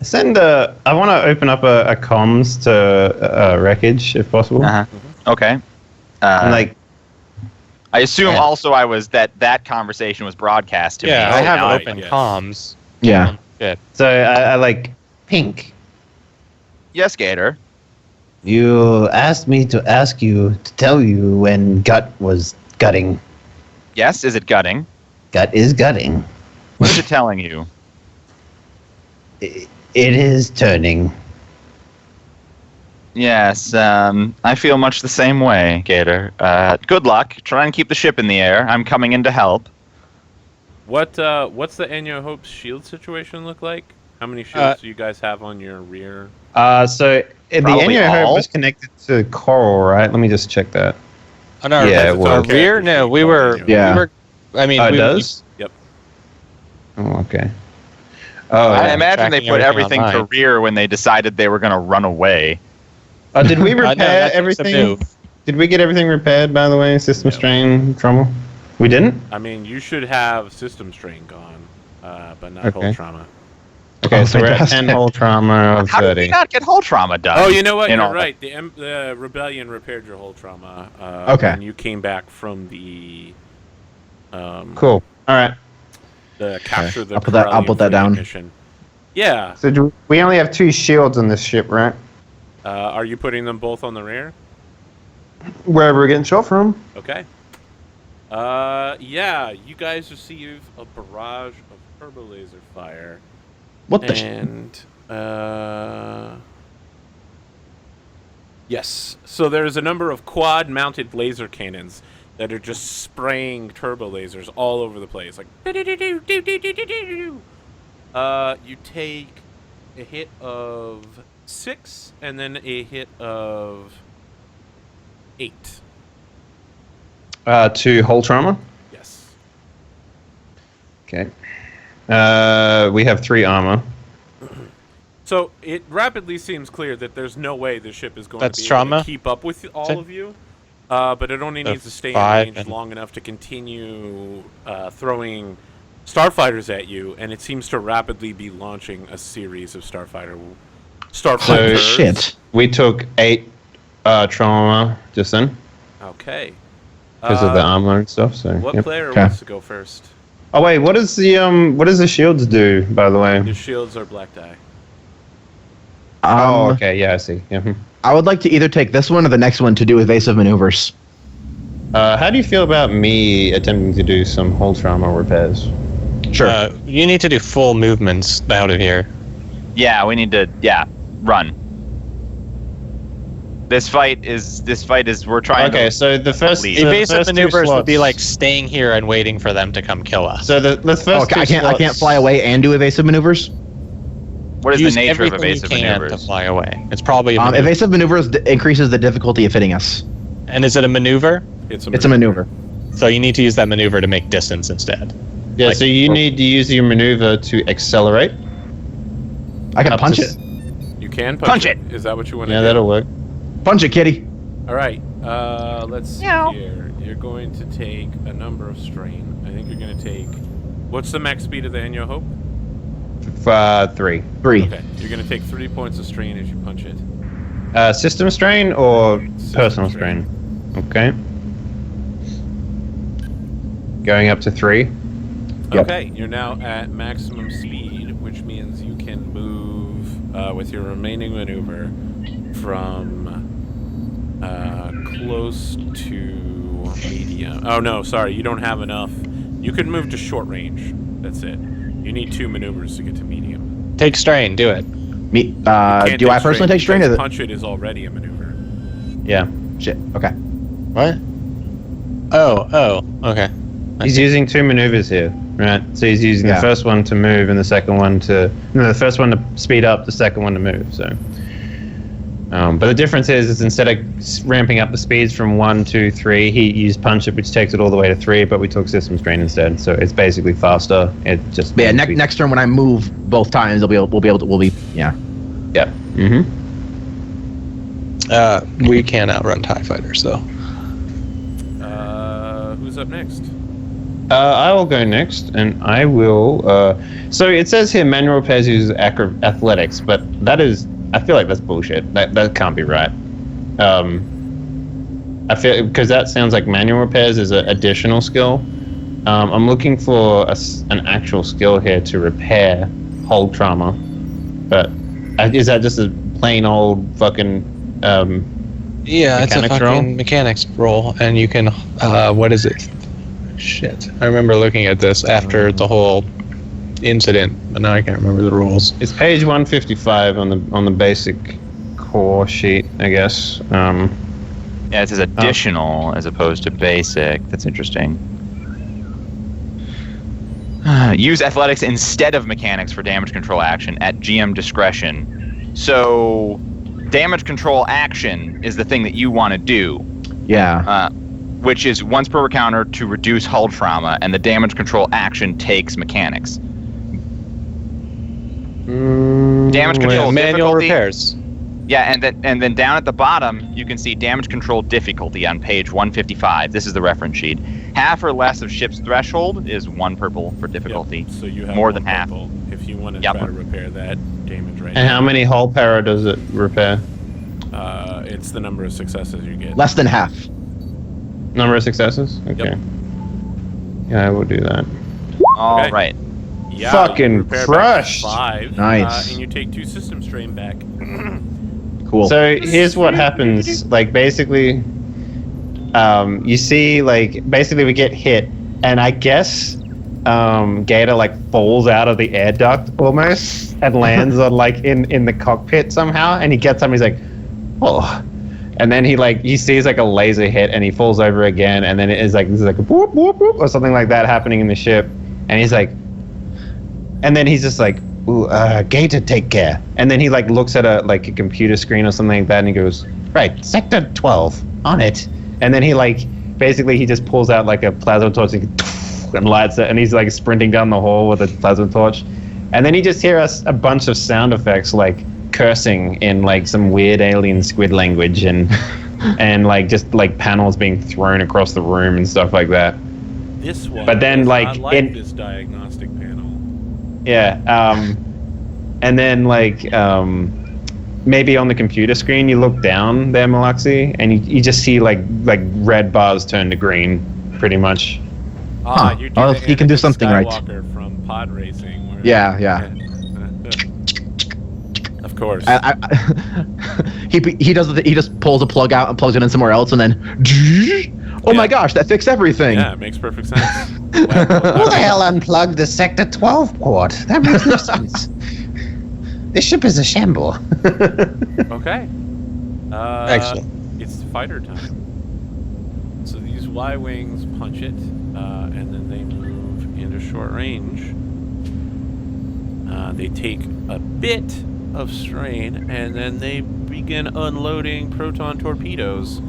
I want to open up a comms to Wreckage, if possible. Okay. Like, I assume also that conversation was broadcast to me. Yeah, I have right, open yes. comms. Yeah. Shit. so I like Pink. Yes, Gator. You asked me to ask you to tell you when Gut was gutting. Yes, is it gutting? Gut is gutting. What is it telling you? It is turning. Yes, I feel much the same way, Gator. Good luck. Try and keep the ship in the air. I'm coming in to help. What's the Annual Hope's shield situation look like? How many shields do you guys have on your rear? So the Probably Annual all. Hope was connected to Coral, right? Let me just check that. On our, Yeah, it our was. rear? No, we were. Yeah. We were, I mean, It we, does? Yep. Oh, okay. Oh, I yeah. imagine they Tracking put everything everything to online. rear when they decided they were going to run away. Did we No, repair that's everything? subdue. Did we get everything repaired, by the way? System Yeah. strain, trauma? We didn't? I mean, you should have system strain gone, but not Okay. hull trauma. Okay, Oh, so we're at fantastic. 10 hull trauma of How did 30. we not get hull trauma done? Oh, you know what? in You're all right. The rebellion repaired your hull trauma. Okay. When you came back from the Cool. All right. the capture the I'll put that- I'll Corellian put that fleet down. mission. Yeah. So we only have 2 shields on this ship, right? Are you putting them both on the rear? Wherever we're getting shot from. Okay. Yeah. You guys receive a barrage of turbo laser fire. What the? And yes, so there's a number of quad-mounted laser cannons that are just spraying turbo lasers all over the place. Like, you take a hit of 6 and then a hit of 8. 2 hull trauma. Yes. Okay. We have 3 armor. So it rapidly seems clear that there's no way the ship is going That's to be trauma? able to keep up with all of you. But it only So needs to stay in 5 range and- long enough to continue throwing starfighters at you, and it seems to rapidly be launching a series of starfighters. Shit. We took 8 trauma just then Okay. because of the armor and stuff. So. What Yep. player Okay. wants to go first? Oh wait, what does the shields do? By the way. Your shields are black die. Oh, okay. Yeah, I see. Yeah. I would like to either take this one or the next one to do evasive maneuvers. How do you feel about me attempting to do some hull trauma repairs? Sure. You need to do full movements out of here. Yeah, we need to run. This fight is we're trying Okay, to so the first lead. so the Evasive first 2 maneuvers would be slots- like staying here and waiting for them to come kill us. So the first Okay, two I can't fly away and do evasive maneuvers. what is Use the nature of everything evasive you can maneuvers? to fly away. It's probably a maneuver. Evasive maneuvers increases the difficulty of hitting us. And is it a maneuver? It's It's a maneuver. So you need to use that maneuver to make distance instead. Yeah, Like- so you need to use your maneuver to accelerate. I can Up punch to it. You can Punch it! Is that what you want to Yeah, do? that'll work. Punch it, kitty. All right. Let's see here. You're going to take a number of strain. I think you're going to take... What's the max speed of the Annual Hope? 3. 3. Okay. You're going to take 3 points of strain as you punch it. System strain or personal strain. strain? Okay. Going up to 3. Yep. Okay. You're now at maximum speed, which means you can move with your remaining maneuver from close to medium. Oh, no. Sorry. You don't have enough. You can move to short range. That's it. You need 2 maneuvers to get to medium. Take strain, do it. Me. You can't Do I personally take strain? because Or punch it is already a maneuver. Yeah. Shit. Okay. What? Oh, okay. He's using 2 maneuvers here, right? So he's using Yeah. the first one to move and the second one to... No, the first one to speed up, the second one to move, so... but the difference is instead of ramping up the speeds from 1, 2, 3, he used punch it, which takes it all the way to 3, but we took system strain instead, so it's basically faster. It just... But yeah. Next turn when I move both times, we'll be. Yeah. Yeah. Mm-hmm. We can outrun TIE fighters, though. Who's up next? I will go next, and I will... so it says here manual repairs uses athletics, but that is... I feel like that's bullshit. That can't be right. I feel... Because that sounds like manual repairs is an additional skill. I'm looking for an actual skill here to repair hull trauma. But is that just a plain old fucking... Yeah, it's a Mechanics fucking roll? mechanics roll, and you can. What is it? Shit, I remember looking at this after the whole incident, but now I can't remember the rules. It's page 155 on the basic core sheet, I guess. Yeah, it says additional as opposed to basic. That's interesting. Use athletics instead of mechanics for damage control action at GM discretion. So, damage control action is the thing that you want to do, Yeah. which is once per encounter to reduce hull trauma, and the damage control action takes mechanics. Damage control Manual difficulty. repairs. Yeah, and then down at the bottom, you can see damage control difficulty on page 155. This is the reference sheet. Half or less of ship's threshold is 1 purple for difficulty. Yep, so you have More one than half. purple if you want to Yep. try to repair that damage right And how many hull para does it repair? It's the number of successes you get. Less than half. Number of successes? Okay. Yep. Yeah, I will do that. All Okay. right. Yeah, Fucking you repair back crushed. 5. Nice. And you take 2 system strain back. Cool. So here's what happens. Like basically, you see, like basically we get hit, and I guess Gator like falls out of the air duct almost and lands on like in the cockpit somehow, and he gets up. And he's like, oh, and then he sees like a laser hit, and he falls over again, and then it is like there's like a boop boop boop or something like that happening in the ship, and he's like, and then he's just like, ooh, Gator, take care, and then he like looks at a computer screen or something like that, and he goes, right, sector 12 on it, and then he basically he just pulls out like a plasma torch and lights it, and he's like sprinting down the hall with a plasma torch, and then you just hear a bunch of sound effects like cursing in like some weird alien squid language, and and like just like panels being thrown across the room and stuff like that. This one, but then like this diagnostic panel. Yeah, and then maybe on the computer screen you look down there, Malaxi, and you just see like red bars turn to green, pretty much. He can do something Skywalker right. From pod racing. Where Yeah. Of course. He just pulls a plug out and plugs it in somewhere else, and then my gosh, that fixed everything. Yeah, it makes perfect sense. Who the hell unplugged the Sector 12 port? That makes no sense. This ship is a shamble. Okay. Excellent. It's fighter time. So these Y-wings punch it, and then they move into short range. They take a bit of strain, and then they begin unloading proton torpedoes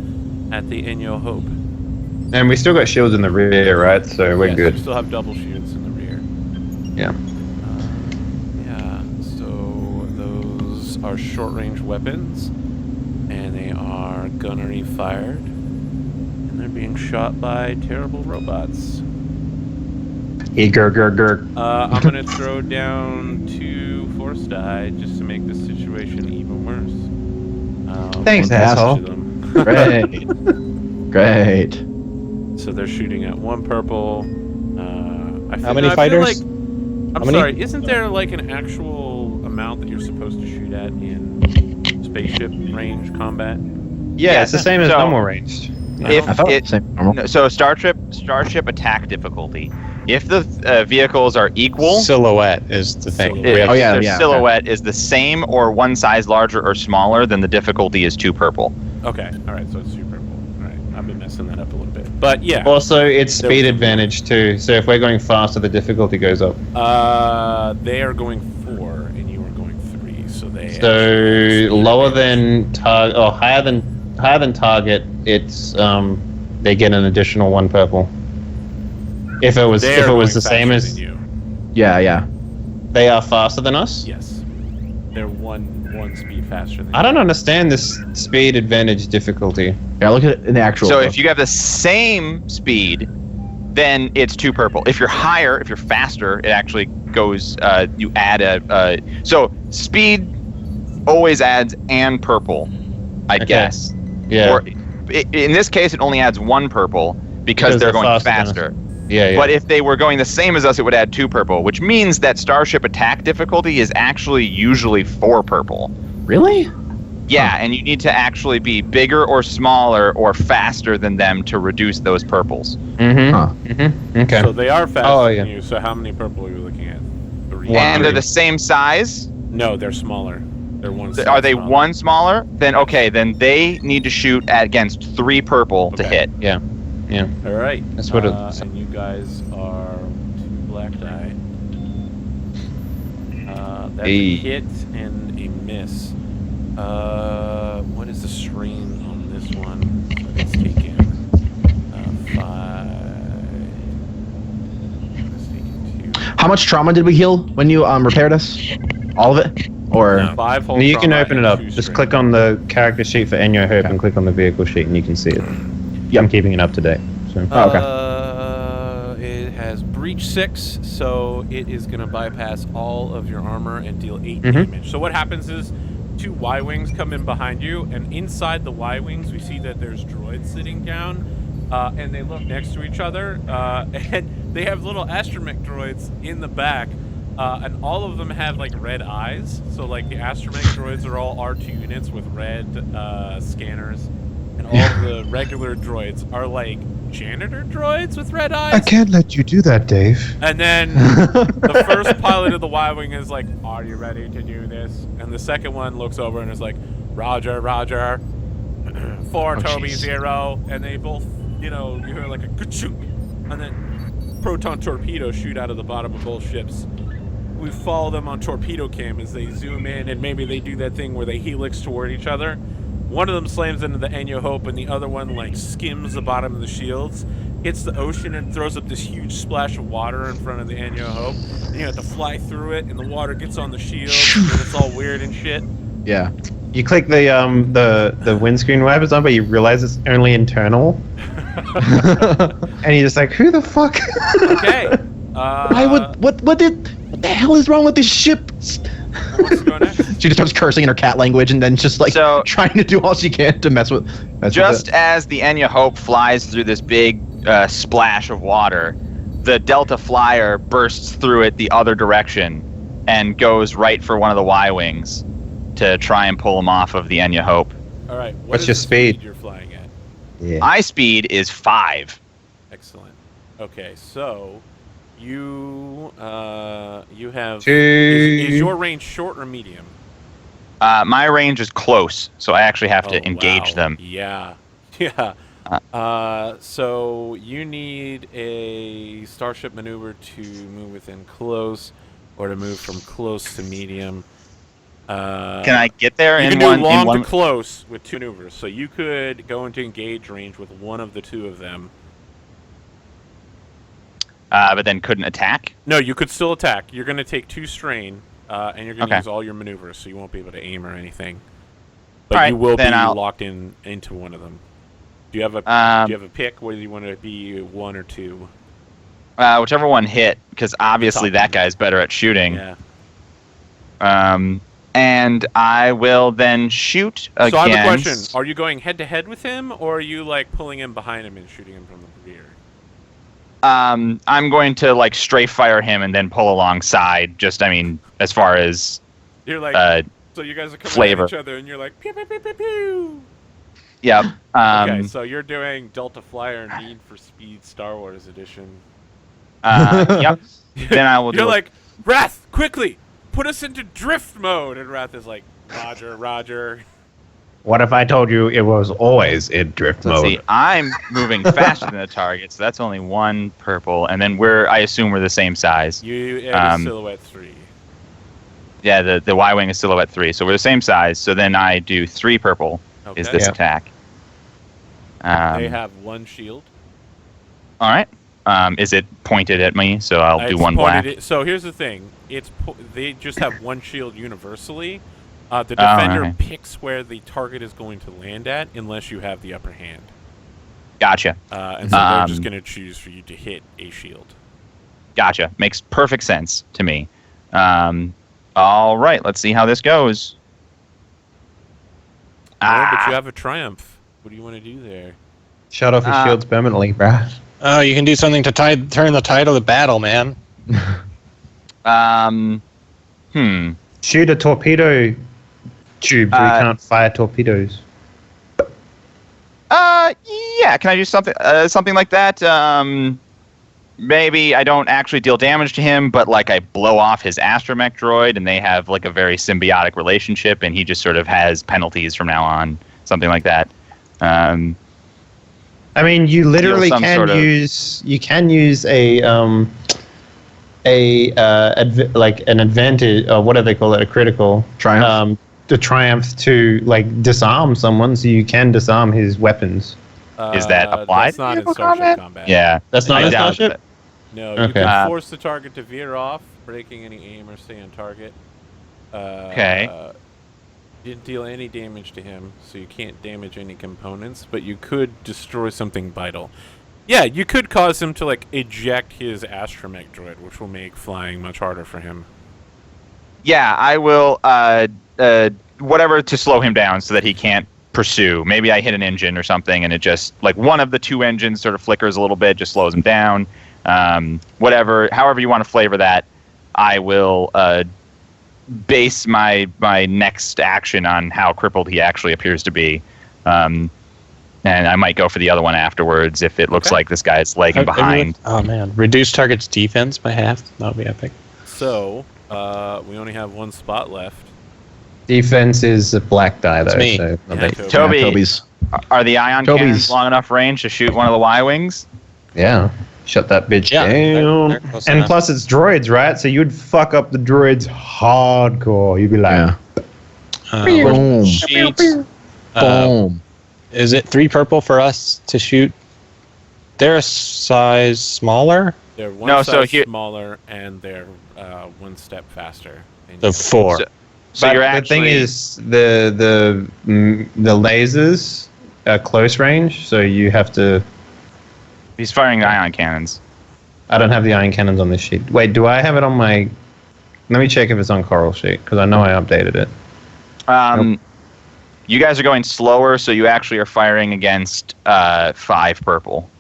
at the Enyo Hope. And we still got shields in the rear, right? So we're good. We still have double shields in the rear. Yeah. So those are short-range weapons, and they are gunnery fired, and they're being shot by terrible robots. I'm gonna throw down 2 force die just to make this situation even worse. Thanks, asshole. Great. So they're shooting at 1 purple. How many fighters? I'm sorry, isn't there like an actual amount that you're supposed to shoot at in spaceship range combat? Yeah, it's the same as normal ranged. So Starship attack difficulty. If the vehicles are equal, silhouette is the thing. Silhouette is the same or one size larger or smaller, then the difficulty is 2 purple. Okay, all right, so it's 2 purple. All right, I've been messing that up a little bit, but yeah. Also, it's speed advantage too. So if we're going faster, the difficulty goes up. They are going 4, and you are going 3. So they. So lower than target or higher than target, it's they get an additional 1 purple. If it was the same as you. Yeah. They are faster than us? Yes. They're one speed faster than I don't understand this speed advantage difficulty. Yeah, look at it in the actual. So if you have the same speed, then it's 2 purple. If you're higher, if you're faster, it actually goes. You add so speed always adds and purple, I guess. Yeah. Or in this case, it only adds 1 purple because they're going faster. Yeah. But if they were going the same as us, it would add 2 purple, which means that Starship attack difficulty is actually usually 4 purple. Really? Yeah, and you need to actually be bigger or smaller or faster than them to reduce those purples. Okay. So they are faster than you. So how many purple are you looking at? 3. And they're the same size? No, they're smaller. They're 1 size. Are they smaller. 1 smaller? Then okay, then they need to shoot against 3 purple to hit. Yeah. All right. That's what it's. And you guys are 2 black die. That's a hit and a miss. What is the strain on this one? It's taken 5. It's taken 2. How much trauma did we heal when you repaired us? All of it? Or No, 5 whole You can trauma open it and up. 2 Just strain. click on the character sheet for Enyo Hope and click on the vehicle sheet, and you can see it. Yeah, I'm keeping it up to date. So. It has breach 6, so it is going to bypass all of your armor and deal 8 damage. So what happens is 2 Y-wings come in behind you, and inside the Y-wings we see that there's droids sitting down, and they look next to each other, and they have little astromech droids in the back, and all of them have like red eyes. So like the astromech droids are all R2 units with red scanners. And all the regular droids are like janitor droids with red eyes. I can't let you do that, Dave. And then the first pilot of the Y-Wing is like, "Are you ready to do this?" And the second one looks over and is like, "Roger, Roger." 4, Oh, Toby, jeez. 0, and they both, you hear like a ka-chook, and then proton torpedoes shoot out of the bottom of both ships. We follow them on torpedo cam as they zoom in, and maybe they do that thing where they helix toward each other. One of them slams into the Enyo Hope, and the other one like skims the bottom of the shields, hits the ocean, and throws up this huge splash of water in front of the Enyo Hope. And you have to fly through it, and the water gets on the shields, and it's all weird and shit. Yeah. You click the windscreen wipers on, but you realize it's only internal. And you're just like, who the fuck? Okay. Why would what the hell is wrong with this ship? Who wants to go next? She just starts cursing in her cat language and then just like So- trying to do all she can to mess with Just it. as the Enya Hope flies through this big splash of water, the Delta Flyer bursts through it the other direction and goes right for one of the Y-wings to try and pull him off of the Enya Hope. All right. What's is your the speed? you're flying at? Yeah. My speed is 5. Excellent. Okay, so you have 2. is your range short or medium? My range is close, so I actually have to engage wow. them. Yeah, yeah. So you need a starship maneuver to move within close, or to move from close to medium. Can I get there You in can do one? long in one? to close with 2 maneuvers. So you could go into engage range with one of the 2 of them. But then couldn't attack. No, you could still attack. You're going to take 2 strain, and you're going to Okay. use all your maneuvers, so you won't be able to aim or anything. But All right, you will be then I'll- locked into one of them. Do you have a pick whether you want to be 1 or 2? Whichever one hit, because obviously Top that one. guy's better at shooting. Yeah. And I will then shoot against. So I have a question: are you going head to head with him, or are you like pulling him behind him and shooting him from the rear? I'm going to like strafe fire him and then pull alongside. Just, I mean, as far as You're like, so you guys are coming flavor. at each other, and you're like, pew pew pew pew pew. yeah. Okay, so you're doing Delta Flyer Need for Speed Star Wars Edition. Yep. Then I will. You're do like, Wrath, quickly, put us into drift mode, and Wrath is like, Roger, Roger. What if I told you it was always in drift Let's mode? see. I'm moving faster than the target, so that's only 1 purple, and then I assume we're the same size. You add a silhouette 3. Yeah, the Y-wing is silhouette 3, so we're the same size. So then I do 3 purple. Okay. Is this Yeah. attack? They have 1 shield. All right. Is it pointed at me? So I'll do It's 1 black. pointed so here's the thing: they just have 1 shield universally. The defender okay. picks where the target is going to land at, unless you have the upper hand. Gotcha. And so they're just going to choose for you to hit a shield. Gotcha. Makes perfect sense to me. All right. Let's see how this goes. Oh, but you have a triumph. What do you want to do there? Shut off your shields permanently, bruh. Oh, you can do something to turn the tide of the battle, man. Shoot a torpedo tube so you can't fire torpedoes. Yeah. Can I do something like that? Maybe I don't actually deal damage to him, but like I blow off his astromech droid, and they have like a very symbiotic relationship, and he just sort of has penalties from now on, something like that. I mean, you literally some can sort of- use like an advantage, or what do they call it? A critical Triumph. The triumph to like disarm someone, so you can disarm his weapons. Is that applied That's not to in vehicle Starship combat? combat. Yeah, That's not I a doubt starship? that. No, you Okay. can force the target to veer off, breaking any aim or stay on target. Okay. Didn't deal any damage to him, so you can't damage any components, but you could destroy something vital. Yeah, you could cause him to like eject his astromech droid, which will make flying much harder for him. Yeah, I will. Whatever to slow him down so that he can't pursue. Maybe I hit an engine or something, and it just like one of the 2 engines sort of flickers a little bit, just slows him down. Whatever, however you want to flavor that, I will base my next action on how crippled he actually appears to be. And I might go for the other one afterwards if it looks Okay. like this guy's lagging behind. Oh man, reduce target's defense by half. That would be epic. So, we only have 1 spot left. Defense is a black die, though. me. So Yeah, Toby, Toby's. are the ion Toby's. cannons long enough range to shoot one of the Y-wings? yeah, shut that bitch Yeah, down. they're close And enough. plus, it's droids, right? So you'd fuck up the droids hardcore. You'd be like, Yeah. Boom. Boom. Boom. Is it 3 purple for us to shoot? They're a size smaller. They're one No, so size here- smaller and they're one step faster. The 4. So but you're the actually thing is, the lasers are close range, so you have to. he's firing ion cannons. I don't have the iron cannons on this sheet. Wait, do I have it on my? Let me check if it's on Coral sheet because I know I updated it. You guys are going slower, so you actually are firing against 5 purple.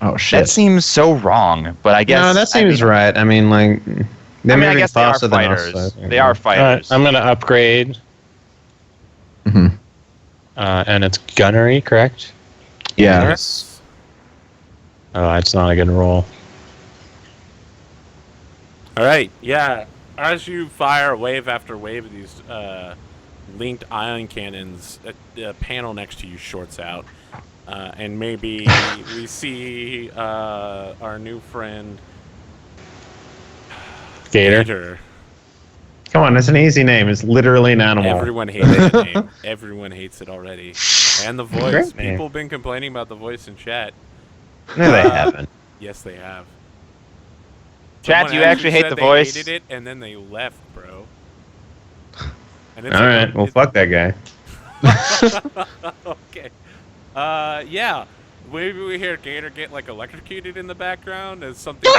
Oh shit. That seems so wrong, but I guess No, that seems right. I mean, like they're I moving guess they are faster than us. fighters. So, They are All right, fighters. I'm gonna upgrade, hmm and it's gunnery, correct? Yeah. Yes. Oh, it's not a good roll. All right. Yeah. As you fire wave after wave of these linked ion cannons, a panel next to you shorts out, and maybe we see our new friend Gator. come on, it's an easy name. It's literally an animal. Everyone hates the name. Everyone hates it already. And the voice. Great name. People have been complaining about the voice in chat. No, they haven't. Yes, they have. Chat, Someone do you actually hate said the they voice? hated it, and then they left, bro. And All right, well, fuck that guy. Okay. Yeah. Maybe we hear Gator get like electrocuted in the background as something.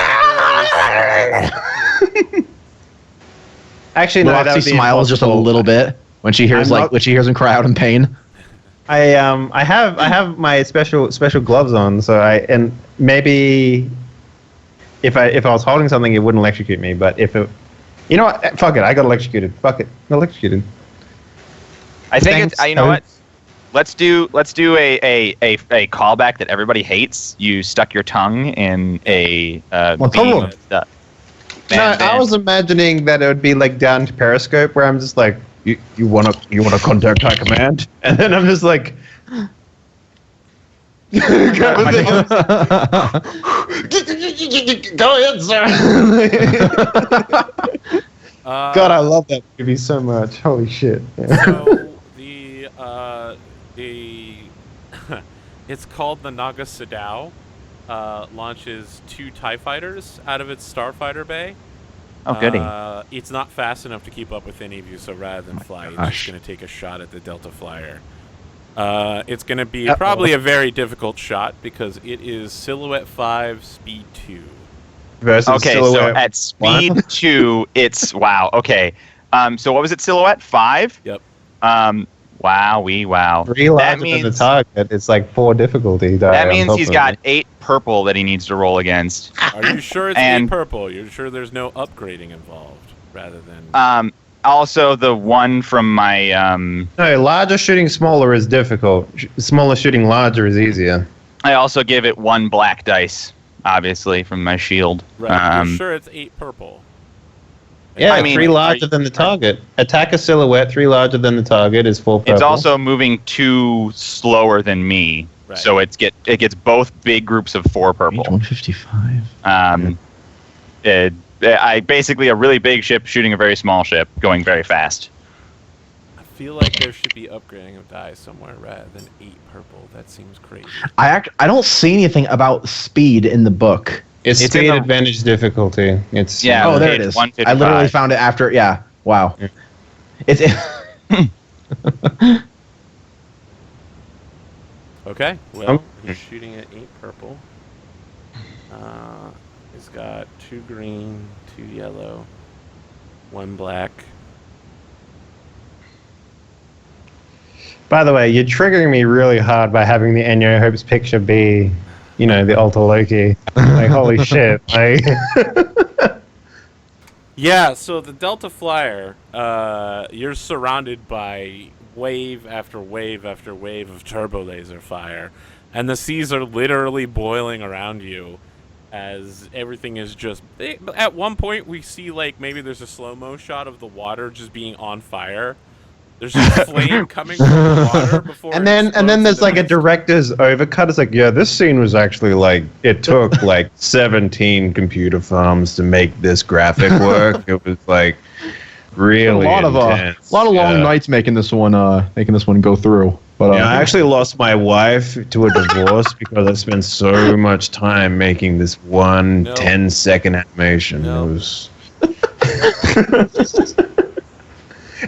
Actually, no, that Roxy would be smiles just a impossible. little bit when she hears I'm not- when she hears him cry out in pain. I have my special gloves on, so and maybe if I was holding something, it wouldn't electrocute me. But if it, you know what? Fuck it, I got electrocuted. Fuck it, electrocuted. I think Thanks, it's. You know what? Toads. Let's do a callback that everybody hates. You stuck your tongue in a Well, beam come on. of stuff. No, I was imagining that it would be like down to Periscope, where I'm just like, you wanna contact High Command, and then I'm just like, go ahead, sir. God, I love that movie so much. Holy shit. So the it's called the Naga Sadao. Launches 2 TIE fighters out of its starfighter bay. Oh, goody. It's not fast enough to keep up with any of you, so rather than fly, it's just going to take a shot at the Delta Flyer. It's going to be probably a very difficult shot because it is Silhouette 5, Speed 2. Versus Okay, so Silhouette. at speed 2, it's wow. Okay, so what was it? Silhouette 5. Yep. Wow. 3 That larger than the means target. It's like 4 difficulty. that means he's got 8 purple that he needs to roll against. Are you sure it's And- purple? You're sure there's no upgrading involved rather than... Also, the one from my No, larger shooting smaller is difficult. Smaller shooting larger is easier. I also give it 1 black dice, obviously, from my shield. Right. You're sure it's 8 purple? Yeah, I mean, 3 are larger you- than the target. Attack a silhouette, 3 larger than the target is 4 purple. It's also moving 2 slower than me, Right. so it gets both big groups of 4 purple. 155. I basically a really big ship shooting a very small ship, going very fast. I feel like there should be upgrading of die somewhere rather than 8 purple. That seems crazy. I don't see anything about speed in the book. It's it's speed in the- advantage difficulty. It's Yeah. Oh, there it page is. 155. I literally found it after. Yeah. Wow. Yeah. It's. Okay, well, he's shooting at 8 purple. He's got 2 green, 2 yellow, 1 black. By the way, you're triggering me really hard by having the Enyo Hopes picture be, the Alta Loki. Like, holy shit. Like, Yeah, so the Delta Flyer, you're surrounded by wave after wave after wave of turbo laser fire, and the seas are literally boiling around you. as everything is just. At one point, we see like maybe there's a slow-mo shot of the water just being on fire. There's just flame coming from the water before. And then there's like a director's overcut. It's like, yeah, this scene was actually like it took like 17 computer farms to make this graphic work. It was like really a lot of long nights making this one go through. But I actually lost my wife to a divorce because I spent so much time making this one 10-second animation. It was.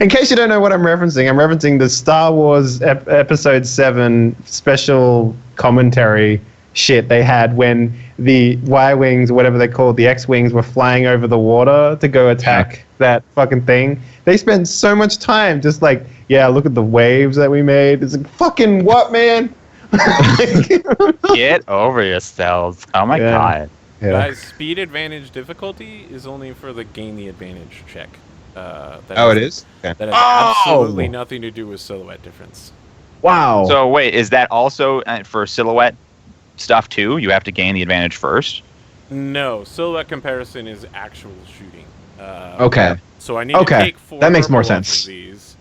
In case you don't know what I'm referencing the Star Wars Episode 7 special commentary shit they had when the Y-Wings, whatever they're called, the X-Wings, were flying over the water to go attack that fucking thing. They spent so much time just like, yeah, look at the waves that we made. It's like, fucking what, man? Get over yourselves. Oh my god. Yeah. Guys, speed advantage difficulty is only for the gain the advantage check. It is? Okay. That has absolutely nothing to do with silhouette difference. Wow. So wait, is that also for silhouette stuff too? You have to gain the advantage first? No, silhouette comparison is actual shooting. Okay. So I need to take 4 that makes more rolls of sense. these.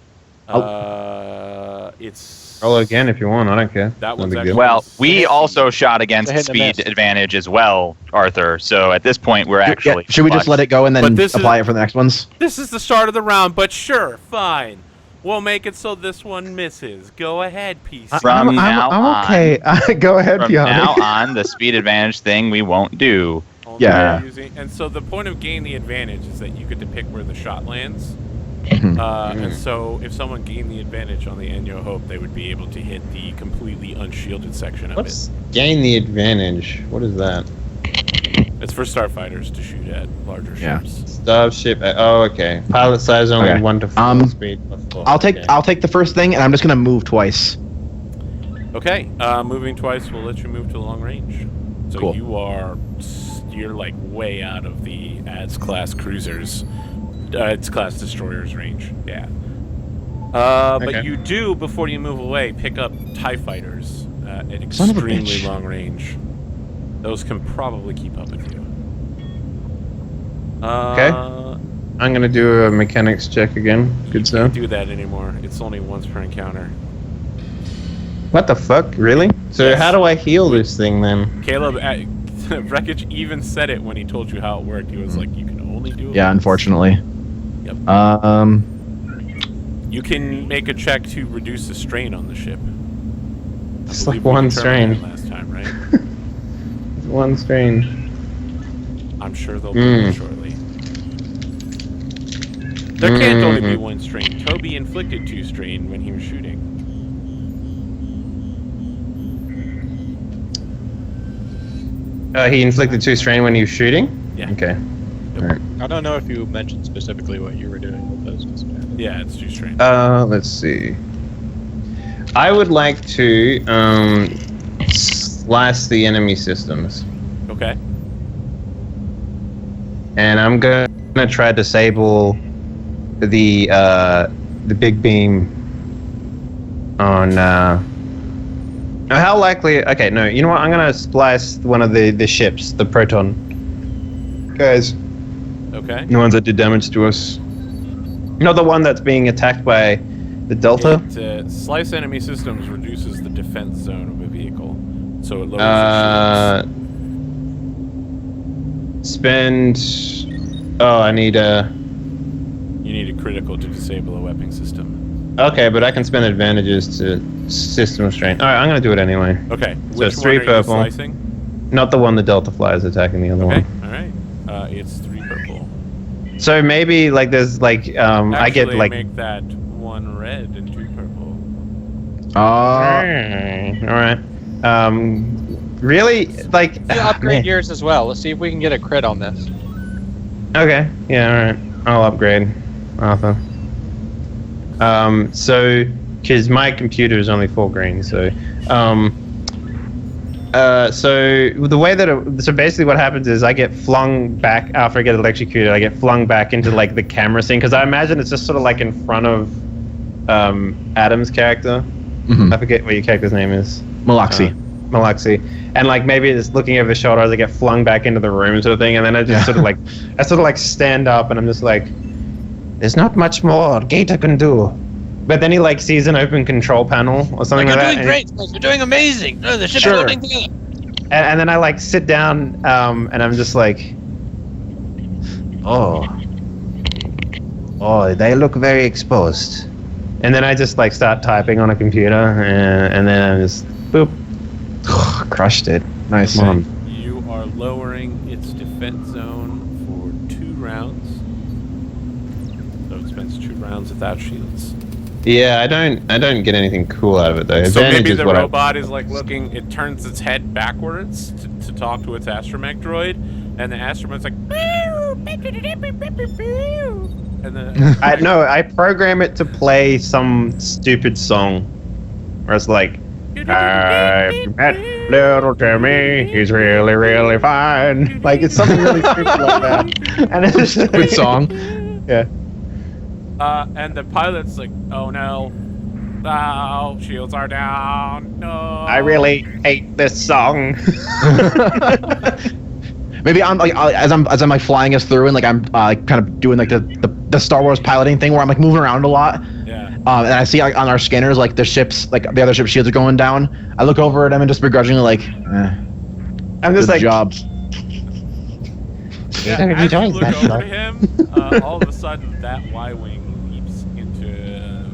It's Roll again if you want. I don't care. That No one's big actually deal. Well, we also shot against Hit and speed miss. advantage as well, Arthur. So at this point, we're actually. Should we just let it go and then But this apply is- it for the next ones? This is the start of the round, but sure, fine. We'll make it so this one misses. Go ahead, PC. From now I'm okay. Go ahead, From Piani. now on, the speed advantage thing we won't do. Only Yeah. and so the point of gain the advantage is that you get to pick where the shot lands. Mm-hmm. And so if someone gained the advantage on the Enyo Hope, they would be able to hit the completely unshielded section of What's gain the advantage? What is that? it. It's for starfighters to shoot at larger Yeah. ships. Starship. Oh, okay. Pilot size only Okay. 1 to 4 speed. I'll take the first thing, and I'm just gonna move twice. Okay, moving twice will let you move to long range. So Cool. you're like way out of the ADS class cruisers, ADS class destroyers range. Yeah. But Okay. you do, before you move away, pick up TIE fighters at Son of a extremely bitch. long range. Those can probably keep up with you. Okay. I'm gonna do a mechanics check again. Good sir. Can't do that anymore. It's only once per encounter. What the fuck? Really? So Yes. how do I heal this thing then? Caleb, Wreckage even said it when he told you how it worked. He was like, you can only do it Yeah, once. unfortunately. Yep. Um, You can make a check to reduce the strain on the ship. I It's believe like we one determined strain. that last time, right? One strain. I'm sure they'll do it shortly. There can't only be one strain. Toby inflicted 2 strain when he was shooting. He inflicted 2 strain when he was shooting? Yeah. Okay. I don't know if you mentioned specifically what you were doing with those disadvantages. Yeah, it's 2 strain. Let's see. I would like to slice the enemy systems. Okay. And I'm gonna try to disable the big beam on how likely? Okay, no. You know what? I'm gonna splice one of the ships, the Proton guys, Okay. the ones that did damage to us. Not the one that's being attacked by the Delta. Slice enemy systems reduces the defense zone of a vehicle, so it lowers the shields. Spend. Oh, I need a. You need a critical to disable a weapon system. Okay, but I can spend advantages to system strain. All right, I'm gonna do it anyway. Okay. So Which it's 3 one are purple. you slicing? Not the one the Delta Fly is attacking. The other Okay. one. All right. It's 3 purple. So maybe like there's like I get Actually, like. make that 1 red and 2 purple. All right. Really like. You upgrade man. yours as well. Let's see if we can get a crit on this. Okay. Yeah. All right. I'll upgrade, Arthur. So because my computer is only 4 green, so so the way that so basically what happens is I get flung back after I get electrocuted. I get flung back into like the camera scene because I imagine it's just sort of like in front of Adam's character. Mhm. I forget what your character's name is. Malaxi. Malaxi, and like maybe it's looking over the shoulder as I get flung back into the room, sort of thing, and then I just sort of like stand up, and I'm just like, there's not much more Gator can do. But then he like sees an open control panel or something like that. You're doing great. You're doing amazing. No, the ship's holding together. And then I like sit down, and I'm just like, oh, they look very exposed. And then I just like start typing on a computer, and then I just boop, crushed it. Nice one. You are lowering its defense zone for 2 rounds, so it spends 2 rounds without shields. Yeah, I don't get anything cool out of it though. So Advantage maybe is the what robot is like looking. It turns its head backwards to talk to its astromech droid, and the astromech's like, and then I program it to play some stupid song, where it's like, I met little Timmy, he's really, really fine. Like it's something really stupid like that. And it's just Good song. Yeah. and the pilot's like, oh no, oh, shields are down, no. I really hate this song. Maybe I'm like as I'm like flying us through and like I'm kind of doing like the Star Wars piloting thing where I'm like moving around a lot. Yeah. And I see like on our scanners like the ships like the other ship shields are going down. I look over at them and just begrudgingly like, I'm just good like, job. Yeah, Very as you nice, look that over shot. to him, all of a sudden that Y-wing leaps into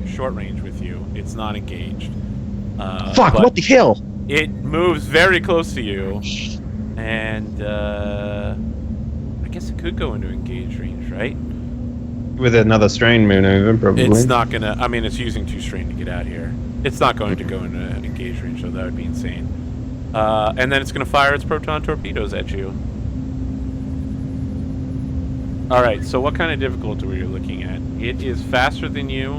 short range with you. It's not engaged. Fuck! but What the hell? It moves very close to you, and I guess it could go into engage range, right? with another strain maneuver, probably. It's not gonna. I mean, it's using 2 strain to get out here. It's not going to go into engage range, so that would be insane. And then it's going to fire its proton torpedoes at you. Alright, so what kind of difficulty were you looking at? It is faster than you,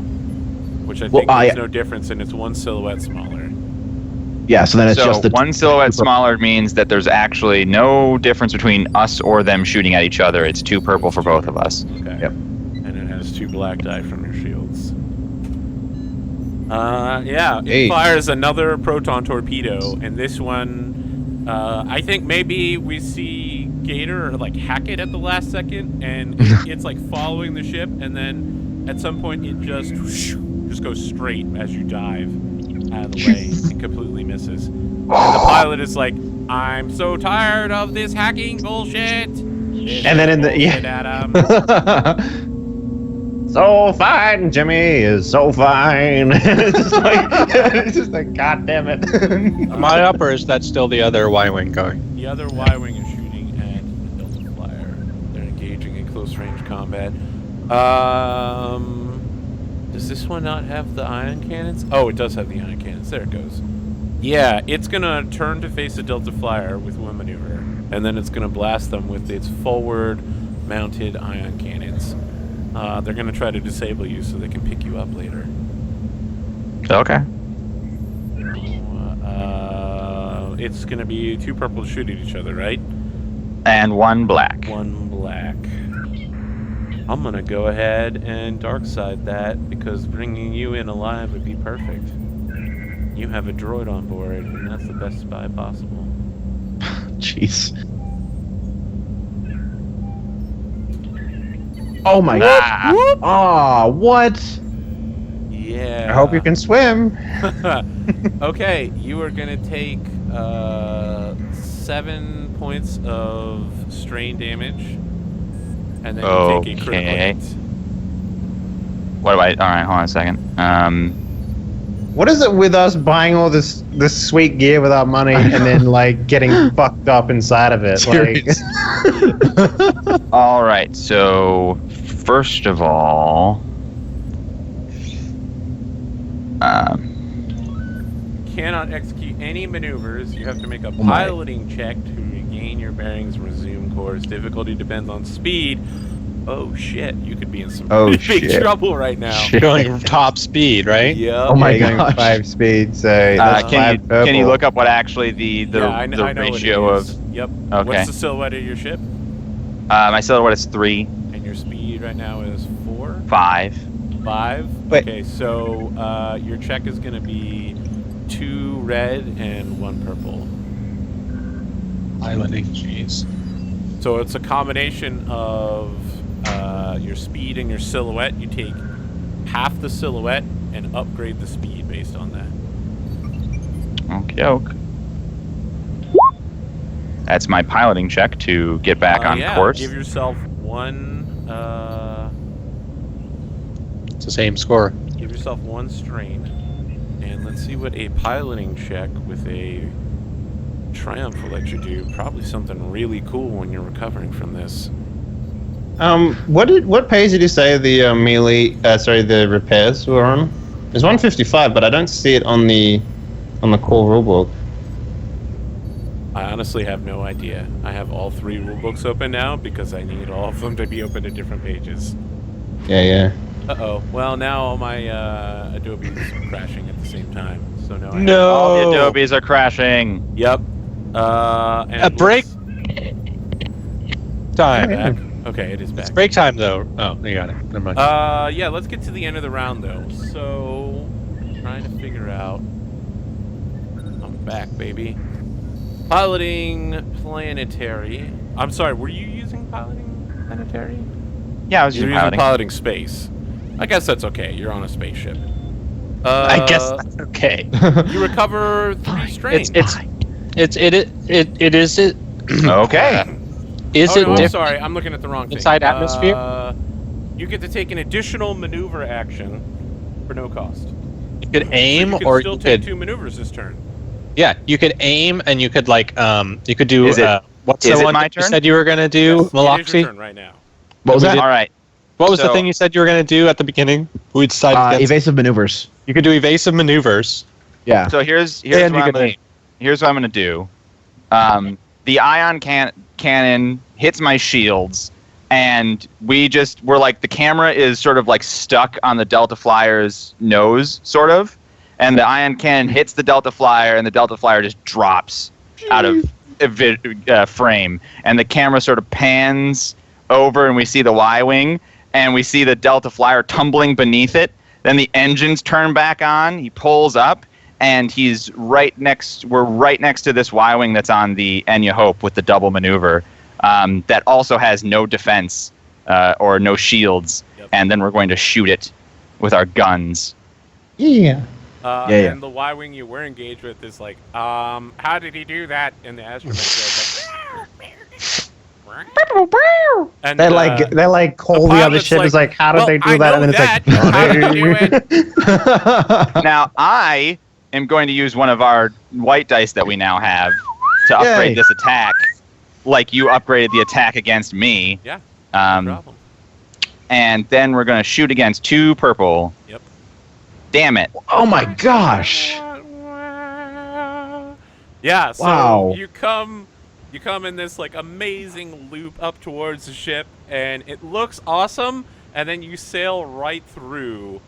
which I think makes no difference, and it's 1 silhouette smaller. Yeah, so then it's just the 1 silhouette smaller means that there's actually no difference between us or them shooting at each other. It's 2 purple for both of us. Okay. Yep. And it has 2 black die from your shields. Yeah, it Hey. fires another proton torpedo, and this one, I think maybe we see Gator like hack it at the last second, and it's like following the ship, and then at some point it just goes straight as you dive out of the way and completely misses. And the pilot is like, "I'm so tired of this hacking bullshit." And then in the Adam. So fine, Jimmy is so fine. it's just like, God damn it. Am I up, or is that still the other Y-wing going? The other Y-wing is shooting at the Delta Flyer. They're engaging in close range combat. Does this one not have the ion cannons? Oh, it does have the ion cannons. There it goes. Yeah, it's gonna turn to face the Delta Flyer with one maneuver, and then it's gonna blast them with its forward-mounted ion cannons. They're gonna try to disable you so they can pick you up later. Okay. It's gonna be 2 purple shoot at each other, right? And 1 black. 1 black. I'm gonna go ahead and dark side that because bringing you in alive would be perfect. You have a droid on board, and that's the best spy possible. Jeez. Oh my god. Oh, what? Yeah. I hope you can swim. Okay, you are gonna take 7 points of strain damage, and then you take a critical Okay. hit. What do I? All right, hold on a second. What is it with us buying all this sweet gear with our money and then like getting fucked up inside of it? Like, All right. So first of all, Cannot execute any maneuvers. You have to make a piloting check to regain your bearings and resume course. Difficulty depends on speed. Oh shit, you could be in some Oh, big shit. trouble right now. Going top speed, right? Yep. Oh my going gosh. 5 speed, so that's 5 can purple. you look up what actually the Yeah, I know what it ratio is. of? Yep. Okay. What's the silhouette of your ship? My silhouette is 3, And your speed right now is 4? 5. 5? Wait. Okay, so your check is going to be 2 red and 1 purple. Piloting, jeez. So it's a combination of your speed and your silhouette. You take half the silhouette and upgrade the speed based on that. Okie doke. That's my piloting check to get back on course. Give yourself 1. It's the same score. Give yourself 1 strain. And let's see what a piloting check with a Triumph will let you do. Probably something really cool when you're recovering from this. What page did you say the the repairs were on? It's 155, but I don't see it on the core rulebook. I honestly have no idea. I have all 3 rulebooks open now because I need all of them to be open at different pages. Yeah. Uh-oh. Well, now all my Adobe's crashing at the same time. So now All the Adobes are crashing. Yep. And A break time. back. Okay, it is back. It's break time though. Oh, you got it. Never mind. Yeah, let's get to the end of the round though. So, trying to figure out. I'm back, baby. Piloting planetary. I'm sorry, were you using piloting planetary? Yeah, I was You're using using piloting. piloting space. I guess that's okay. You're on a spaceship. I guess that's okay. You recover 3 strain. It is it. Okay. Is oh, it no, I'm different? sorry. I'm looking at the wrong thing. Inside atmosphere? You get to take an additional maneuver action for no cost. You could aim, so you could or still you take could. 2 maneuvers this turn. Yeah, you could aim, and you could you could do. Is it- What's is the it one my that you turn? said you were gonna do, Yes, it is your Maloxy? turn right now. What was that? All right. What was the So- thing you said you were gonna do at the beginning? We decided against. Evasive maneuvers. You could do evasive maneuvers. Yeah. So here's And what you I'm could gonna, aim. here's what I'm gonna do. The ion cannon hits my shields, and we're like, the camera is sort of like stuck on the Delta Flyer's nose, sort of, and the ion cannon hits the Delta Flyer, and the Delta Flyer just drops out of frame, and the camera sort of pans over, and we see the Y-wing, and we see the Delta Flyer tumbling beneath it. Then the engines turn back on. He pulls up, and we're right next to this Y-wing that's on the Enya Hope with the double maneuver, that also has no defense or no shields. Yep. And then we're going to shoot it with our guns. Yeah. And the Y-wing you were engaged with is like, how did he do that? And the astromech is like, and They like call the other pilot's ship. It's like, how did well, they do I that? know And then it's that. like, How did he do it? Now, I am going to use one of our white dice that we now have to upgrade Yay. this attack, like you upgraded the attack against me. Yeah, no problem. And then we're going to shoot against 2 purple. Yep. Damn it. Oh my gosh. Yeah, so Wow. you come in this like amazing loop up towards the ship, and it looks awesome, and then you sail right through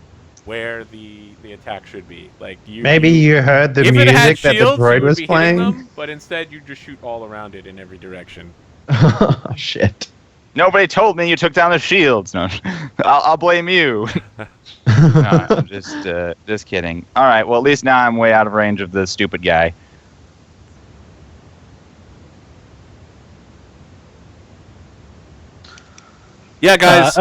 where the attack should be. Like maybe you heard the if it had music that the shields, you droid would was be hitting playing. them, but instead you just shoot all around it in every direction. Shit. Nobody told me you took down the shields. No, I'll blame you. No, I'm just kidding. All right. Well, at least now I'm way out of range of the stupid guy. Yeah, guys,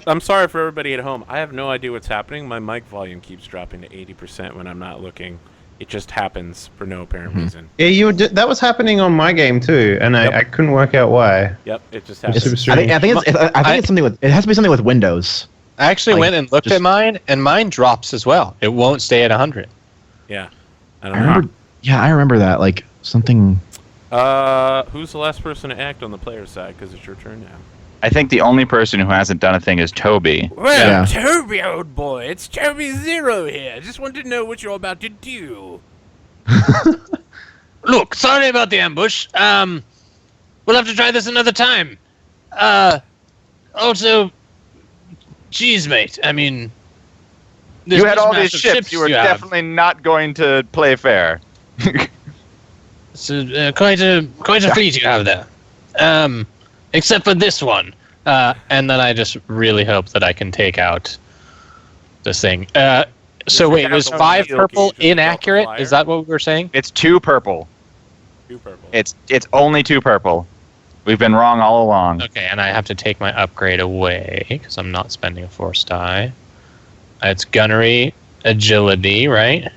I'm sorry for everybody at home. I have no idea what's happening. My mic volume keeps dropping to 80% when I'm not looking. It just happens for no apparent reason. Yeah, that was happening on my game too, and Yep. I couldn't work out why. Yep, it just It's happens. super strange. I think it's something with. It has to be something with Windows. I actually Like, went and looked just- at mine, and mine drops as well. It won't stay at 100. Yeah, I I don't know. remember. Yeah, I remember that. Like something. Who's the last person to act on the player side? Because it's your turn now. I think the only person who hasn't done a thing is Toby. Well, Yeah. Toby, old boy, it's Toby Zero here. Just wanted to know what you're about to do. Look, sorry about the ambush. We'll have to try this another time. Also, geez, mate. I mean, You had all these mishmash of ships. You were have. definitely not going to play fair. It's quite a fleet you have there. Except for this one. And then I just really hope that I can take out this thing. So Does it wait, have was the 5 wheel purple gauge of the Delta inaccurate? Flyer? Is that what we were saying? It's 2 purple. 2 purple. It's only 2 purple. We've been wrong all along. Okay, and I have to take my upgrade away because I'm not spending a force die. It's gunnery, agility, right?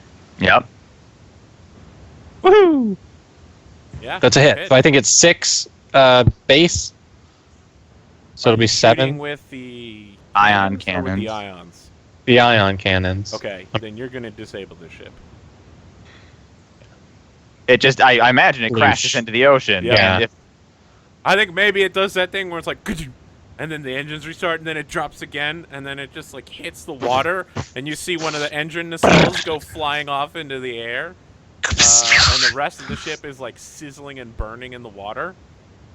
Yep. Woohoo! Yeah, That's a hit. So I think it's 6 base. So it'll be Shooting 7. with the Ion cannons or with the cannons. ions. The ion cannons. Okay, then you're gonna disable this ship. It just, I imagine it Leash. crashes into the ocean. Yeah. And if, I think maybe it does that thing where it's like, "Ka-choo," and then the engines restart, and then it drops again, and then it just like hits the water, and you see one of the engine nacelles go flying off into the air, and the rest of the ship is like sizzling and burning in the water,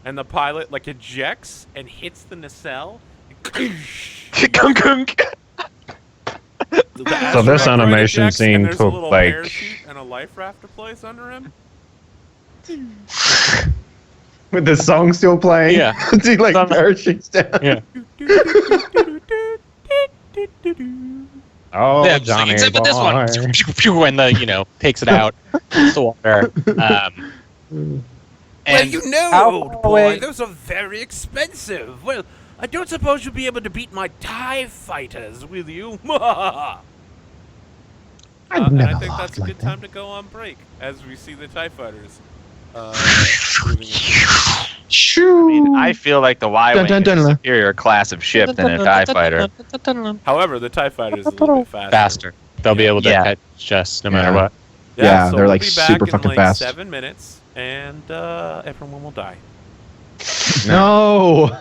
and the pilot like ejects and hits the nacelle. So this animation and scene there's a took, little like- parachute and a life raft to place under him. With the song still playing? Yeah. He like parachutes down. Yeah. Oh, Yeah, just like, Johnny except for this one. boy. Pew, pew, and takes it out. Hits the water. Well, And you know, how old far boy, away- those are very expensive. Well, I don't suppose you'll be able to beat my TIE fighters, will you? I've And never I think that's laughed a like good that. time to go on break as we see the TIE fighters. Moving into- I mean, I feel like the Y-Wing Dun, is dun, a dun. superior class of ship than a TIE fighter. However, the TIE fighter is a little bit faster. Faster. They'll be able to Yeah. catch just no matter Yeah. what. Yeah, so they're, we'll like, be back super in, fucking like, fast. 7 minutes, and everyone will die. No.